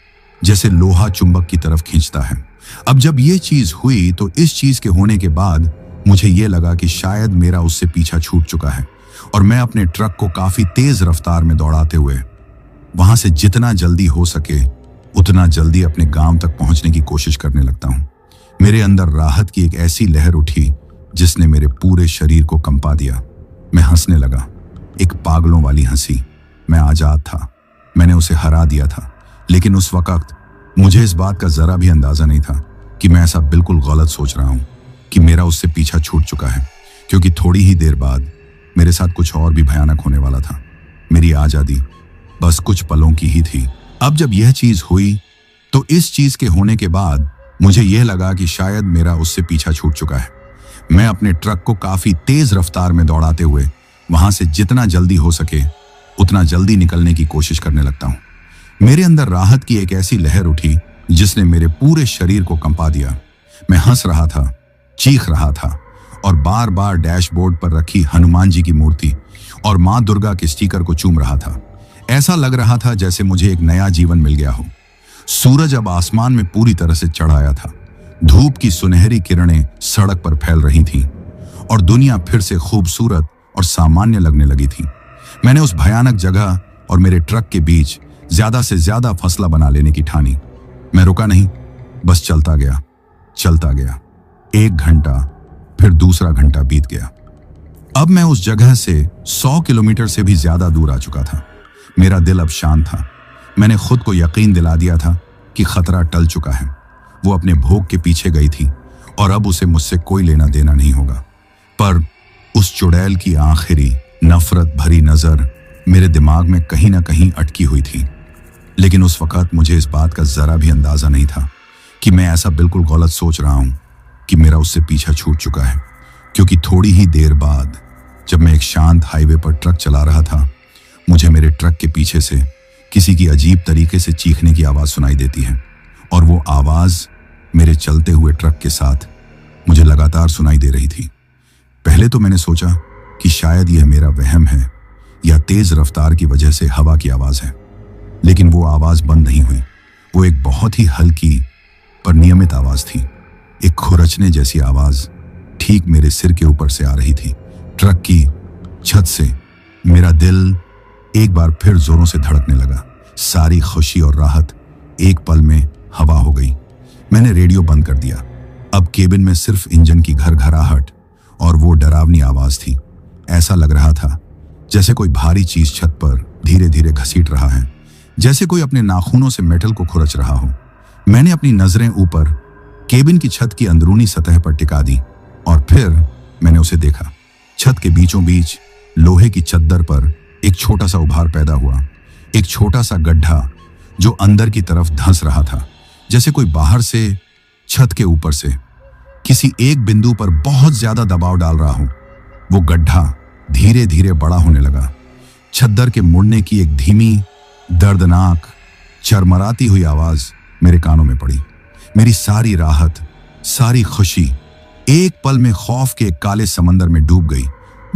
जैसे लोहा चुंबक की तरफ खींचता है। अब जब ये चीज हुई तो इस चीज के होने के बाद मुझे ये लगा कि शायद मेरा उससे पीछा छूट चुका है और मैं अपने ट्रक को काफी तेज रफ्तार में दौड़ाते हुए वहां से जितना जल्दी हो सके उतना जल्दी अपने गांव तक पहुंचने की कोशिश करने लगता हूं। मेरे अंदर राहत की एक ऐसी लहर उठी जिसने मेरे पूरे शरीर को कंपा दिया। मैं हंसने लगा, एक पागलों वाली हंसी। मैं आजाद था, मैंने उसे हरा दिया था। लेकिन उस वक्त मुझे इस बात का जरा भी अंदाजा नहीं था कि मैं ऐसा बिल्कुल गलत सोच रहा हूं, कि मेरा उससे पीछा छूट चुका है, क्योंकि थोड़ी ही देर बाद मेरे साथ कुछ और भी भयानक होने वाला था। मेरी आजादी बस कुछ पलों की ही थी। अब जब यह चीज हुई तो इस चीज के होने के बाद मुझे यह लगा कि शायद मेरा उससे पीछा छूट चुका है। मैं अपने ट्रक को काफी तेज रफ्तार में दौड़ाते हुए वहां से जितना जल्दी हो सके उतना जल्दी निकलने की कोशिश करने लगता हूं। मेरे अंदर राहत की एक ऐसी लहर उठी जिसने मेरे पूरे शरीर को कंपा दिया। मैं हंस रहा था, चीख रहा था और बार बार डैशबोर्ड पर रखी हनुमान जी की मूर्ति और मां दुर्गा के स्टिकर को चूम रहा था। ऐसा लग रहा था जैसे मुझे एक नया जीवन मिल गया हो। सूरज अब आसमान में पूरी तरह से चढ़ आया था। धूप की सुनहरी किरणें सड़क पर फैल रही थीं और दुनिया फिर से खूबसूरत और सामान्य लगने लगी थी। मैंने उस भयानक जगह और मेरे ट्रक के बीच ज्यादा से ज्यादा फासला बना लेने की ठानी। मैं रुका नहीं, बस चलता गया, चलता गया। 1 घंटा, फिर दूसरा घंटा बीत गया। अब मैं उस जगह से 100 किलोमीटर से भी ज्यादा दूर आ चुका था। मेरा दिल अब शांत था। मैंने खुद को यकीन दिला दिया था कि खतरा टल चुका है। वो अपने भोग के पीछे गई थी और अब उसे मुझसे कोई लेना देना नहीं होगा। पर उस चुड़ैल की आखिरी नफरत भरी नजर मेरे दिमाग में कहीं ना कहीं अटकी हुई थी। लेकिन उस वक्त मुझे इस बात का जरा भी अंदाजा नहीं था कि मैं ऐसा बिल्कुल गलत सोच रहा हूं, कि मेरा उससे पीछा छूट चुका है। क्योंकि थोड़ी ही देर बाद जब मैं एक शांत हाईवे पर ट्रक चला रहा था, मुझे मेरे ट्रक के पीछे से किसी की अजीब तरीके से चीखने की आवाज सुनाई देती है और वो आवाज मेरे चलते हुए ट्रक के साथ मुझे लगातार सुनाई दे रही थी। पहले तो मैंने सोचा कि शायद यह मेरा वहम है या तेज रफ्तार की वजह से हवा की आवाज है, लेकिन वो आवाज बंद नहीं हुई। वो एक बहुत ही हल्की पर नियमित आवाज थी, एक खुरचने जैसी आवाज ठीक मेरे सिर के ऊपर से आ रही थी। ट्रक की छत से मेरा दिल एक बार फिर जोरों से धड़कने लगा। सारी खुशी और राहत एक पल में हवा हो गई। मैंने रेडियो बंद कर दिया। अब केबिन में सिर्फ इंजन की घरघराहट और वो डरावनी आवाज थी। ऐसा लग रहा था जैसे कोई भारी चीज छत पर धीरे धीरे घसीट रहा है, जैसे कोई अपने नाखूनों से मेटल को खुरच रहा हो। मैंने अपनी नजरें ऊपर केबिन की छत की अंदरूनी सतह पर टिका दी और फिर मैंने उसे देखा। छत के बीचों बीच लोहे की चद्दर पर एक छोटा सा उभार पैदा हुआ, एक छोटा सा गड्ढा जो अंदर की तरफ धंस रहा था, जैसे कोई बाहर से छत के ऊपर से किसी एक बिंदु पर बहुत ज्यादा दबाव डाल रहा हो। वो गड्ढा धीरे धीरे बड़ा होने लगा। चद्दर के मुड़ने की एक धीमी, दर्दनाक, चरमराती हुई आवाज मेरे कानों में पड़ी। मेरी सारी राहत, सारी खुशी एक पल में खौफ के एक काले समंदर में डूब गई।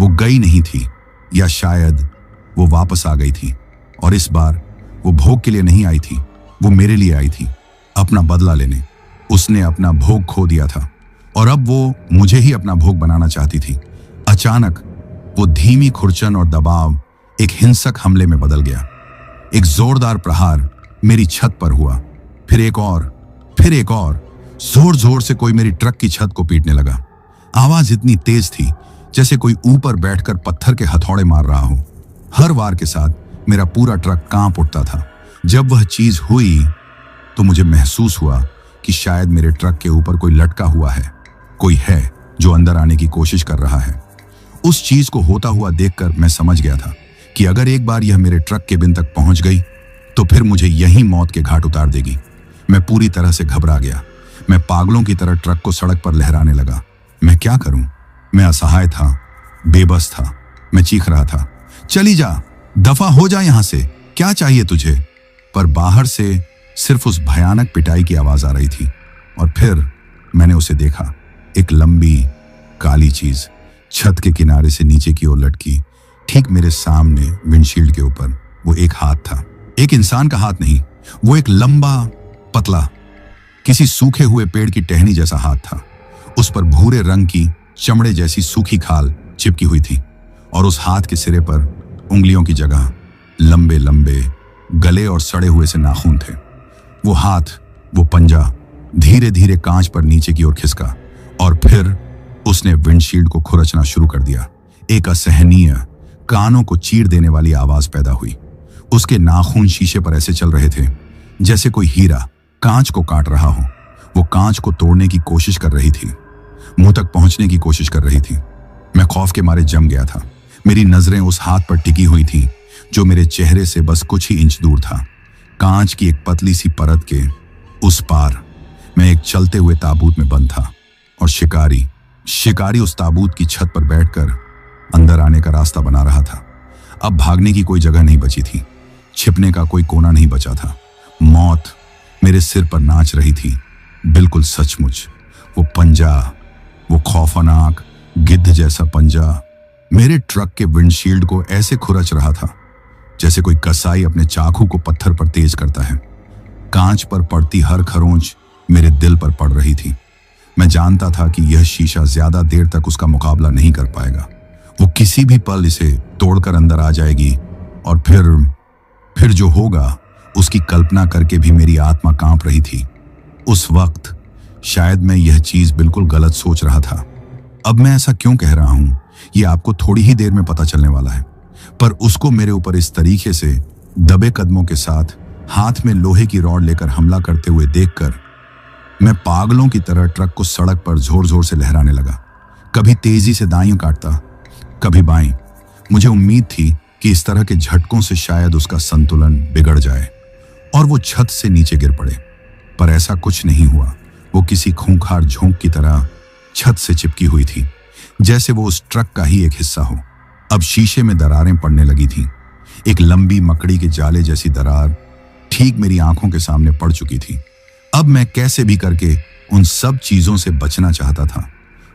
वो गई नहीं थी, या शायद वो वापस आ गई थी, और इस बार वो भोग के लिए नहीं आई थी, वो मेरे लिए आई थी, अपना बदला लेने। उसने अपना भोग खो दिया था और अब वो मुझे ही अपना भोग बनाना चाहती थी। अचानक वो धीमी खुरचन और दबाव एक हिंसक हमले में बदल गया। एक जोरदार प्रहार मेरी छत पर हुआ, फिर एक और। जोर जोर से कोई मेरी ट्रक की छत को पीटने लगा। आवाज इतनी तेज थी जैसे कोई ऊपर बैठकर पत्थर के हथौड़े मार रहा हो। हर वार के साथ मेरा पूरा ट्रक कांप उठता था। जब वह चीज हुई तो मुझे महसूस हुआ कि शायद मेरे ट्रक के ऊपर कोई लटका हुआ है, कोई है जो अंदर आने की कोशिश कर रहा है। उस चीज को होता हुआ देखकर मैं समझ गया था कि अगर एक बार यह मेरे ट्रक के बिन तक पहुंच गई तो फिर मुझे यहीं मौत के घाट उतार देगी। मैं पूरी तरह से घबरा गया। मैं पागलों की तरह ट्रक को सड़क पर लहराने लगा। मैं क्या करूं? मैं असहाय था, बेबस था। मैं चीख रहा था, चली जा, दफा हो जा यहां से, क्या चाहिए तुझे? पर बाहर से सिर्फ उस भयानक पिटाई की आवाज आ रही थी। और फिर मैंने उसे देखा, एक लंबी काली चीज छत के किनारे से नीचे की ओर लटकी, ठीक मेरे सामने विंडशील्ड के ऊपर। वो एक हाथ था, एक इंसान का हाथ नहीं, वो एक लंबा, पतला, किसी सूखे हुए पेड़ की टहनी जैसा हाथ था। उस पर भूरे रंग की चमड़े जैसी सूखी खाल चिपकी हुई थी और उस हाथ के सिरे पर उंगलियों की जगह लंबे लंबे गले और सड़े हुए से नाखून थे। वो हाथ, वो पंजा धीरे धीरे कांच पर नीचे की ओर खिसका और फिर उसने विंडशील्ड को खुरचना शुरू कर दिया। एक असहनीय, कानों को चीर देने वाली आवाज पैदा हुई। उसके नाखून शीशे पर ऐसे चल रहे थे जैसे कोई हीरा कांच को काट रहा हो। वो कांच को तोड़ने की कोशिश कर रही थी, मुंह तक पहुंचने की कोशिश कर रही थी। मैं खौफ के मारे जम गया था। मेरी नजरें उस हाथ पर टिकी हुई थीं जो मेरे चेहरे से बस कुछ ही इंच दूर था। कांच की एक पतली सी परत के उस पार मैं एक चलते हुए ताबूत में बंद था और शिकारी उस ताबूत की छत पर बैठकर अंदर आने का रास्ता बना रहा था। अब भागने की कोई जगह नहीं बची थी, छिपने का कोई कोना नहीं बचा था। मौत मेरे सिर पर नाच रही थी, बिल्कुल सचमुच। वो पंजा, वो खौफनाक गिद्ध जैसा पंजा मेरे ट्रक के विंडशील्ड को ऐसे खुरच रहा था जैसे कोई कसाई अपने चाकू को पत्थर पर तेज करता है। कांच पर पड़ती हर खरोंच मेरे दिल पर पड़ रही थी। मैं जानता था कि यह शीशा ज्यादा देर तक उसका मुकाबला नहीं कर पाएगा। वो किसी भी पल इसे तोड़कर अंदर आ जाएगी और फिर जो होगा उसकी कल्पना करके भी मेरी आत्मा कांप रही थी। उस वक्त शायद मैं यह चीज बिल्कुल गलत सोच रहा था। अब मैं ऐसा क्यों कह रहा हूं ये आपको थोड़ी ही देर में पता चलने वाला है। पर उसको मेरे ऊपर इस तरीके से दबे कदमों के साथ हाथ में लोहे की रॉड लेकर हमला करते हुए देखकर मैं पागलों की तरह ट्रक को सड़क पर जोर जोर से लहराने लगा। कभी तेजी से दाएं काटता, कभी बाएं। मुझे उम्मीद थी कि इस तरह के झटकों से शायद उसका संतुलन बिगड़ जाए और वो छत से नीचे गिर पड़े, पर ऐसा कुछ नहीं हुआ। वो किसी खूंखार झोंक की तरह छत से चिपकी हुई थी, जैसे वो उस ट्रक का ही एक हिस्सा हो। अब शीशे में दरारें पड़ने लगी थीं। एक लंबी मकड़ी के जाले जैसी दरार ठीक मेरी आंखों के सामने पड़ चुकी थी। अब मैं कैसे भी करके उन सब चीजों से बचना चाहता था,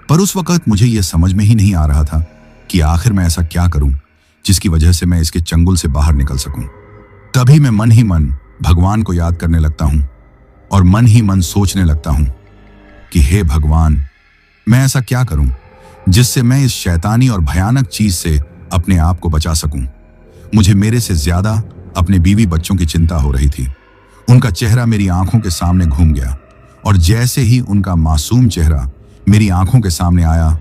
पर उस वक्त मुझे यह समझ में ही नहीं आ रहा था कि आखिर मैं ऐसा क्या करूं जिसकी वजह से मैं इसके चंगुल से बाहर निकल सकूं। तभी मैं मन ही मन भगवान को याद करने लगता हूं और मन ही मन सोचने लगता हूं कि हे भगवान, मैं ऐसा क्या करूं जिससे मैं इस शैतानी और भयानक चीज से अपने आप को बचा सकूं। मुझे मेरे से ज्यादा अपने बीवी बच्चों की चिंता हो रही थी। उनका चेहरा मेरी आंखों के सामने घूम गया और जैसे ही उनका मासूम चेहरा मेरी आंखों के सामने आया,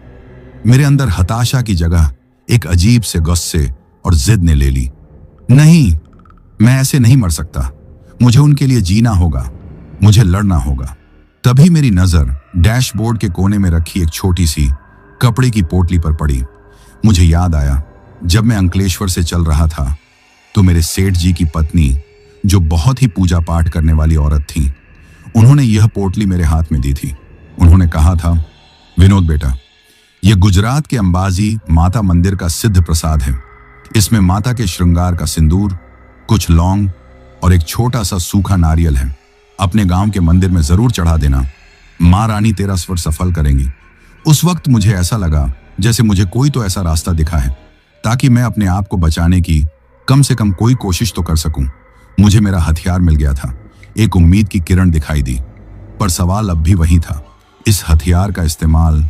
मेरे अंदर हताशा की जगह एक अजीब से गुस्से और जिद ने ले ली। नहीं, मैं ऐसे नहीं मर सकता। मुझे उनके लिए जीना होगा, मुझे लड़ना होगा। तभी मेरी नजर डैशबोर्ड के कोने में रखी एक छोटी सी कपड़े की पोटली पर पड़ी। मुझे याद आया, जब मैं अंकलेश्वर से चल रहा था तो मेरे सेठ जी की पत्नी, जो बहुत ही पूजा पाठ करने वाली औरत थी, उन्होंने यह पोटली मेरे हाथ में दी थी। उन्होंने कहा था, विनोद बेटा, यह गुजरात के अंबाजी माता मंदिर का सिद्ध प्रसाद है। इसमें माता के श्रृंगार का सिंदूर, कुछ लौंग और एक छोटा सा सूखा नारियल है। अपने गांव के मंदिर में जरूर चढ़ा देना। मां रानी तेरा स्वर सफल करेंगी। उस वक्त मुझे ऐसा लगा जैसे मुझे कोई तो ऐसा रास्ता दिखा है ताकि मैं अपने आप को बचाने की कम से कम कोई कोशिश तो कर सकूं। मुझे मेरा हथियार मिल गया था। एक उम्मीद की किरण दिखाई दी। पर सवाल अब भी वही था, इस हथियार का इस्तेमाल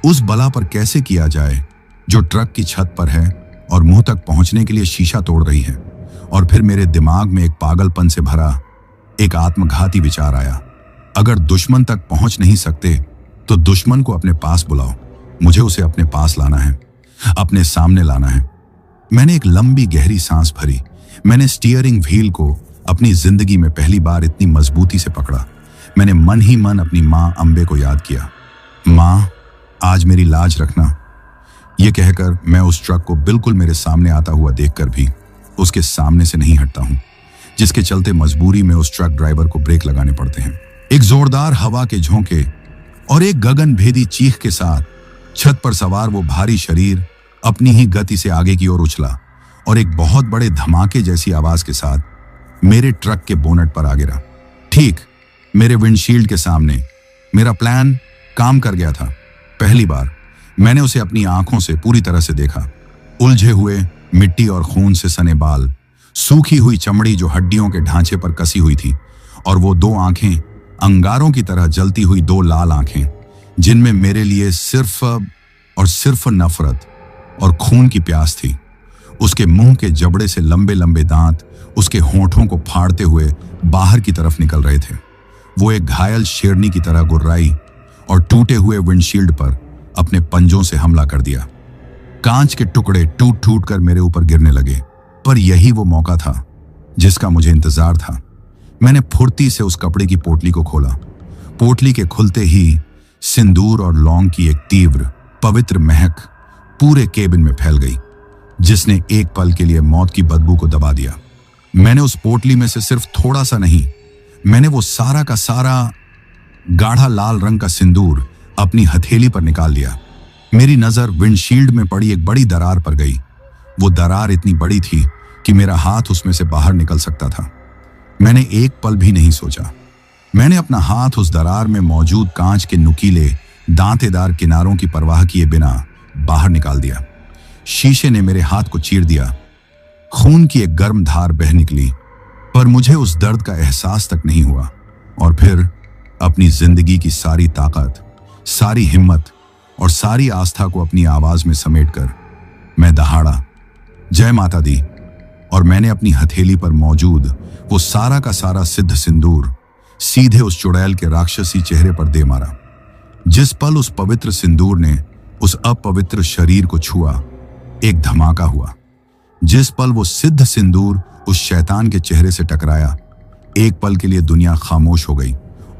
उस बला पर कैसे किया जाए जो ट्रक की छत पर है और मुंह तक पहुंचने के लिए शीशा तोड़ रही है। और फिर मेरे दिमाग में एक पागलपन से भरा एक आत्मघाती विचार आया, अगर दुश्मन तक पहुंच नहीं सकते तो दुश्मन को अपने पास बुलाओ। मुझे उसे अपने पास लाना है, अपने सामने लाना है। मैंने एक लंबी गहरी सांस भरी। मैंने स्टीयरिंग व्हील को अपनी जिंदगी में पहली बार इतनी मजबूती से पकड़ा। मैंने मन ही मन अपनी मां अंबे को याद किया। मां, आज मेरी लाज रखना। यह कहकर मैं उस ट्रक को बिल्कुल मेरे सामने आता हुआ देखकर भी उसके सामने से नहीं हटता हूं, जिसके चलते मजबूरी में उस ट्रक ड्राइवर को ब्रेक लगाने पड़ते हैं। एक जोरदार हवा के झोंके और एक गगन भेदी चीख के साथ छत पर सवार वो भारी शरीर अपनी ही गति से आगे की ओर उछला और एक बहुत बड़े धमाके जैसी आवाज के साथ मेरे ट्रक के बोनट पर आ गिरा, ठीक मेरे विंडशील्ड के सामने। मेरा प्लान काम कर गया था। पहली बार मैंने उसे अपनी आंखों से पूरी तरह से देखा। उलझे हुए मिट्टी और खून से सने बाल, सूखी हुई चमड़ी जो हड्डियों के ढांचे पर कसी हुई थी, और वो दो आंखें, अंगारों की तरह जलती हुई दो लाल आंखें, जिनमें मेरे लिए सिर्फ और सिर्फ नफरत और खून की प्यास थी। उसके मुंह के जबड़े से लंबे लंबे दांत उसके होंठों को फाड़ते हुए बाहर की तरफ निकल रहे थे। वो एक घायल शेरनी की तरह गुर्राई और टूटे हुए विंडशील्ड पर अपने पंजों से हमला कर दिया। कांच के टुकड़े टूट टूट कर मेरे ऊपर गिरने लगे। पर यही वो मौका था जिसका मुझे इंतजार था। मैंने फुर्ती से उस कपड़े की पोटली को खोला। पोटली के खुलते ही सिंदूर और लौंग की एक तीव्र पवित्र महक पूरे केबिन में फैल गई, जिसने एक पल के लिए मौत की बदबू को दबा दिया। मैंने उस पोटली में से सिर्फ थोड़ा सा नहीं, मैंने वो सारा का सारा गाढ़ा लाल रंग का सिंदूर अपनी हथेली पर निकाल लिया। मेरी नजर विंडशील्ड में पड़ी एक बड़ी दरार पर गई। वो दरार इतनी बड़ी थी कि मेरा हाथ उसमें से बाहर निकल सकता था। मैंने एक पल भी नहीं सोचा। मैंने अपना हाथ उस दरार में मौजूद कांच के नुकीले दांतेदार किनारों की परवाह किए बिना बाहर निकाल दिया। शीशे ने मेरे हाथ को चीर दिया। खून की एक गर्म धार बह निकली, पर मुझे उस दर्द का एहसास तक नहीं हुआ। और फिर अपनी जिंदगी की सारी ताकत, सारी हिम्मत और सारी आस्था को अपनी आवाज में समेटकर मैं दहाड़ा, जय माता दी, और मैंने अपनी हथेली पर मौजूद वो सारा का सारा सिद्ध सिंदूर सीधे उस चुड़ैल के राक्षसी चेहरे पर दे मारा। जिस पल उस पवित्र सिंदूर ने उस अपवित्र शरीर को छुआ, एक धमाका हुआ। जिस पल वो सिद्ध सिंदूर उस शैतान के चेहरे से टकराया, एक पल के लिए दुनिया खामोश हो गई।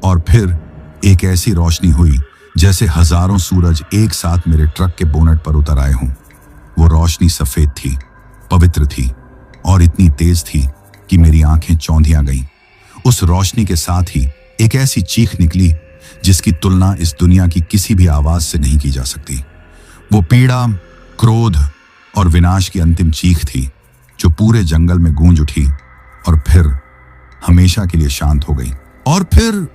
और फिर एक ऐसी रोशनी हुई जैसे हजारों सूरज एक साथ मेरे ट्रक के बोनट पर उतर आए हों। वो रोशनी सफेद थी, पवित्र थी और इतनी तेज थी कि मेरी आंखें चौंधियां गईं। उस रोशनी के साथ ही एक ऐसी चीख निकली जिसकी तुलना इस दुनिया की किसी भी आवाज से नहीं की जा सकती। वो पीड़ा, क्रोध और विनाश की अंतिम चीख थी जो पूरे जंगल में गूंज उठी और फिर हमेशा के लिए शांत हो गई। और फिर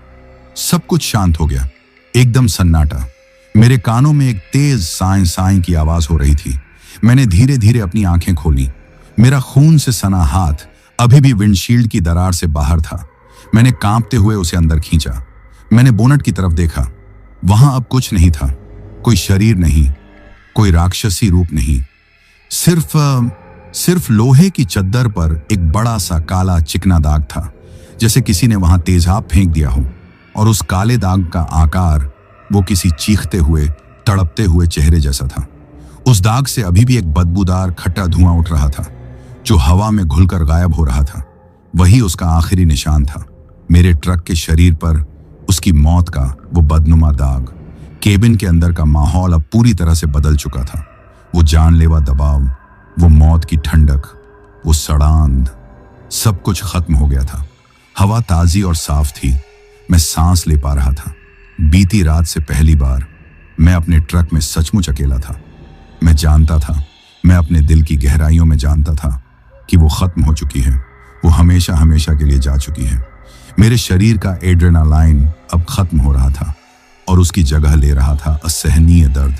सब कुछ शांत हो गया, एकदम सन्नाटा। मेरे कानों में एक तेज साएं साएं की आवाज हो रही थी। मैंने धीरे धीरे अपनी आंखें खोली। मेरा खून से सना हाथ अभी भी विंडशील्ड की दरार से बाहर था। मैंने कांपते हुए उसे अंदर खींचा। मैंने बोनट की तरफ देखा। वहां अब कुछ नहीं था, कोई शरीर नहीं, कोई राक्षसी रूप नहीं, सिर्फ लोहे की चद्दर पर एक बड़ा सा काला चिकना दाग था, जैसे किसी ने वहां तेजाब फेंक दिया हो। और उस काले दाग का आकार वो किसी चीखते हुए तड़पते हुए चेहरे जैसा था। उस दाग से अभी भी एक बदबूदार खट्टा धुआं उठ रहा था जो हवा में घुलकर गायब हो रहा था। वही उसका आखिरी निशान था, मेरे ट्रक के शरीर पर उसकी मौत का वो बदनुमा दाग। केबिन के अंदर का माहौल अब पूरी तरह से बदल चुका था। वो जानलेवा दबाव, वो मौत की ठंडक, वो सड़ांध, सब कुछ खत्म हो गया था। हवा ताजी और साफ थी, मैं सांस ले पा रहा था। बीती रात से पहली बार मैं अपने ट्रक में सचमुच अकेला था। मैं जानता था, मैं अपने दिल की गहराइयों में जानता था कि वो खत्म हो चुकी है, वो हमेशा हमेशा के लिए जा चुकी है। मेरे शरीर का एड्रेनालाइन अब खत्म हो रहा था और उसकी जगह ले रहा था असहनीय दर्द।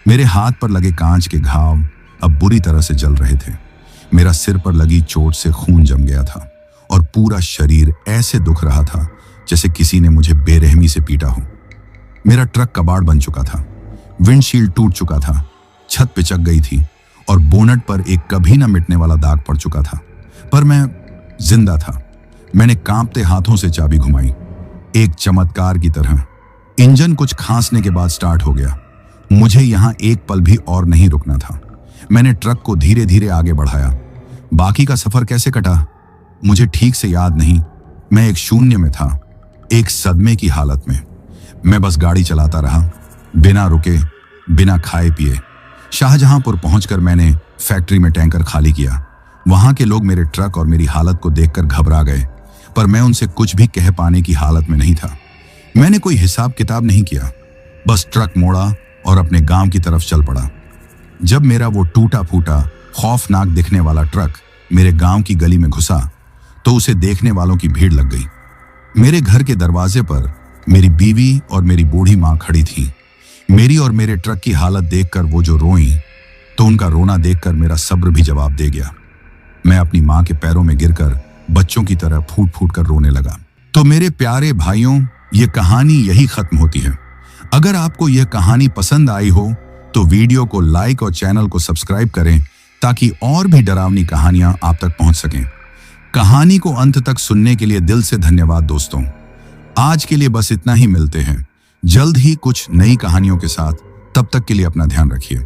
मेरे हाथ पर लगे कांच के घाव अब बुरी तरह से जल रहे थे। मेरा सिर पर लगी चोट से खून जम गया था और पूरा शरीर ऐसे दुख रहा था जैसे किसी ने मुझे बेरहमी से पीटा हो। मेरा ट्रक कबाड़ बन चुका था, विंडशील्ड टूट चुका था, छत पिचक गई थी और बोनट पर एक कभी न मिटने वाला दाग पड़ चुका था। पर मैं जिंदा था। मैंने कांपते हाथों से चाबी घुमाई, एक चमत्कार की तरह। इंजन कुछ खांसने के बाद स्टार्ट हो गया। मुझे यहां एक पल भी और नहीं रुकना था। मैंने ट्रक को धीरे धीरे आगे बढ़ाया। बाकी का सफर कैसे कटा मुझे ठीक से याद नहीं। मैं एक शून्य में था, एक सदमे की हालत में। मैं बस गाड़ी चलाता रहा, बिना रुके, बिना खाए पिए। शाहजहांपुर पहुंचकर मैंने फैक्ट्री में टैंकर खाली किया। वहां के लोग मेरे ट्रक और मेरी हालत को देखकर घबरा गए, पर मैं उनसे कुछ भी कह पाने की हालत में नहीं था। मैंने कोई हिसाब किताब नहीं किया, बस ट्रक मोड़ा और अपने गांव की तरफ चल पड़ा। जब मेरा वो टूटा फूटा खौफनाक दिखने वाला ट्रक मेरे गांव की गली में घुसा तो उसे देखने वालों की भीड़ लग गई। मेरे घर के दरवाजे पर मेरी बीवी और मेरी बूढ़ी माँ खड़ी थी। मेरी और मेरे ट्रक की हालत देखकर वो जो रोईं, तो उनका रोना देखकर मेरा सब्र भी जवाब दे गया। मैं अपनी माँ के पैरों में गिरकर बच्चों की तरह फूट फूट कर रोने लगा। तो मेरे प्यारे भाइयों, ये कहानी यही खत्म होती है। अगर आपको यह कहानी पसंद आई हो तो वीडियो को लाइक और चैनल को सब्सक्राइब करें ताकि और भी डरावनी कहानियां आप तक पहुंच सकें। कहानी को अंत तक सुनने के लिए दिल से धन्यवाद दोस्तों। आज के लिए बस इतना ही, मिलते हैं जल्द ही कुछ नई कहानियों के साथ। तब तक के लिए अपना ध्यान रखिए।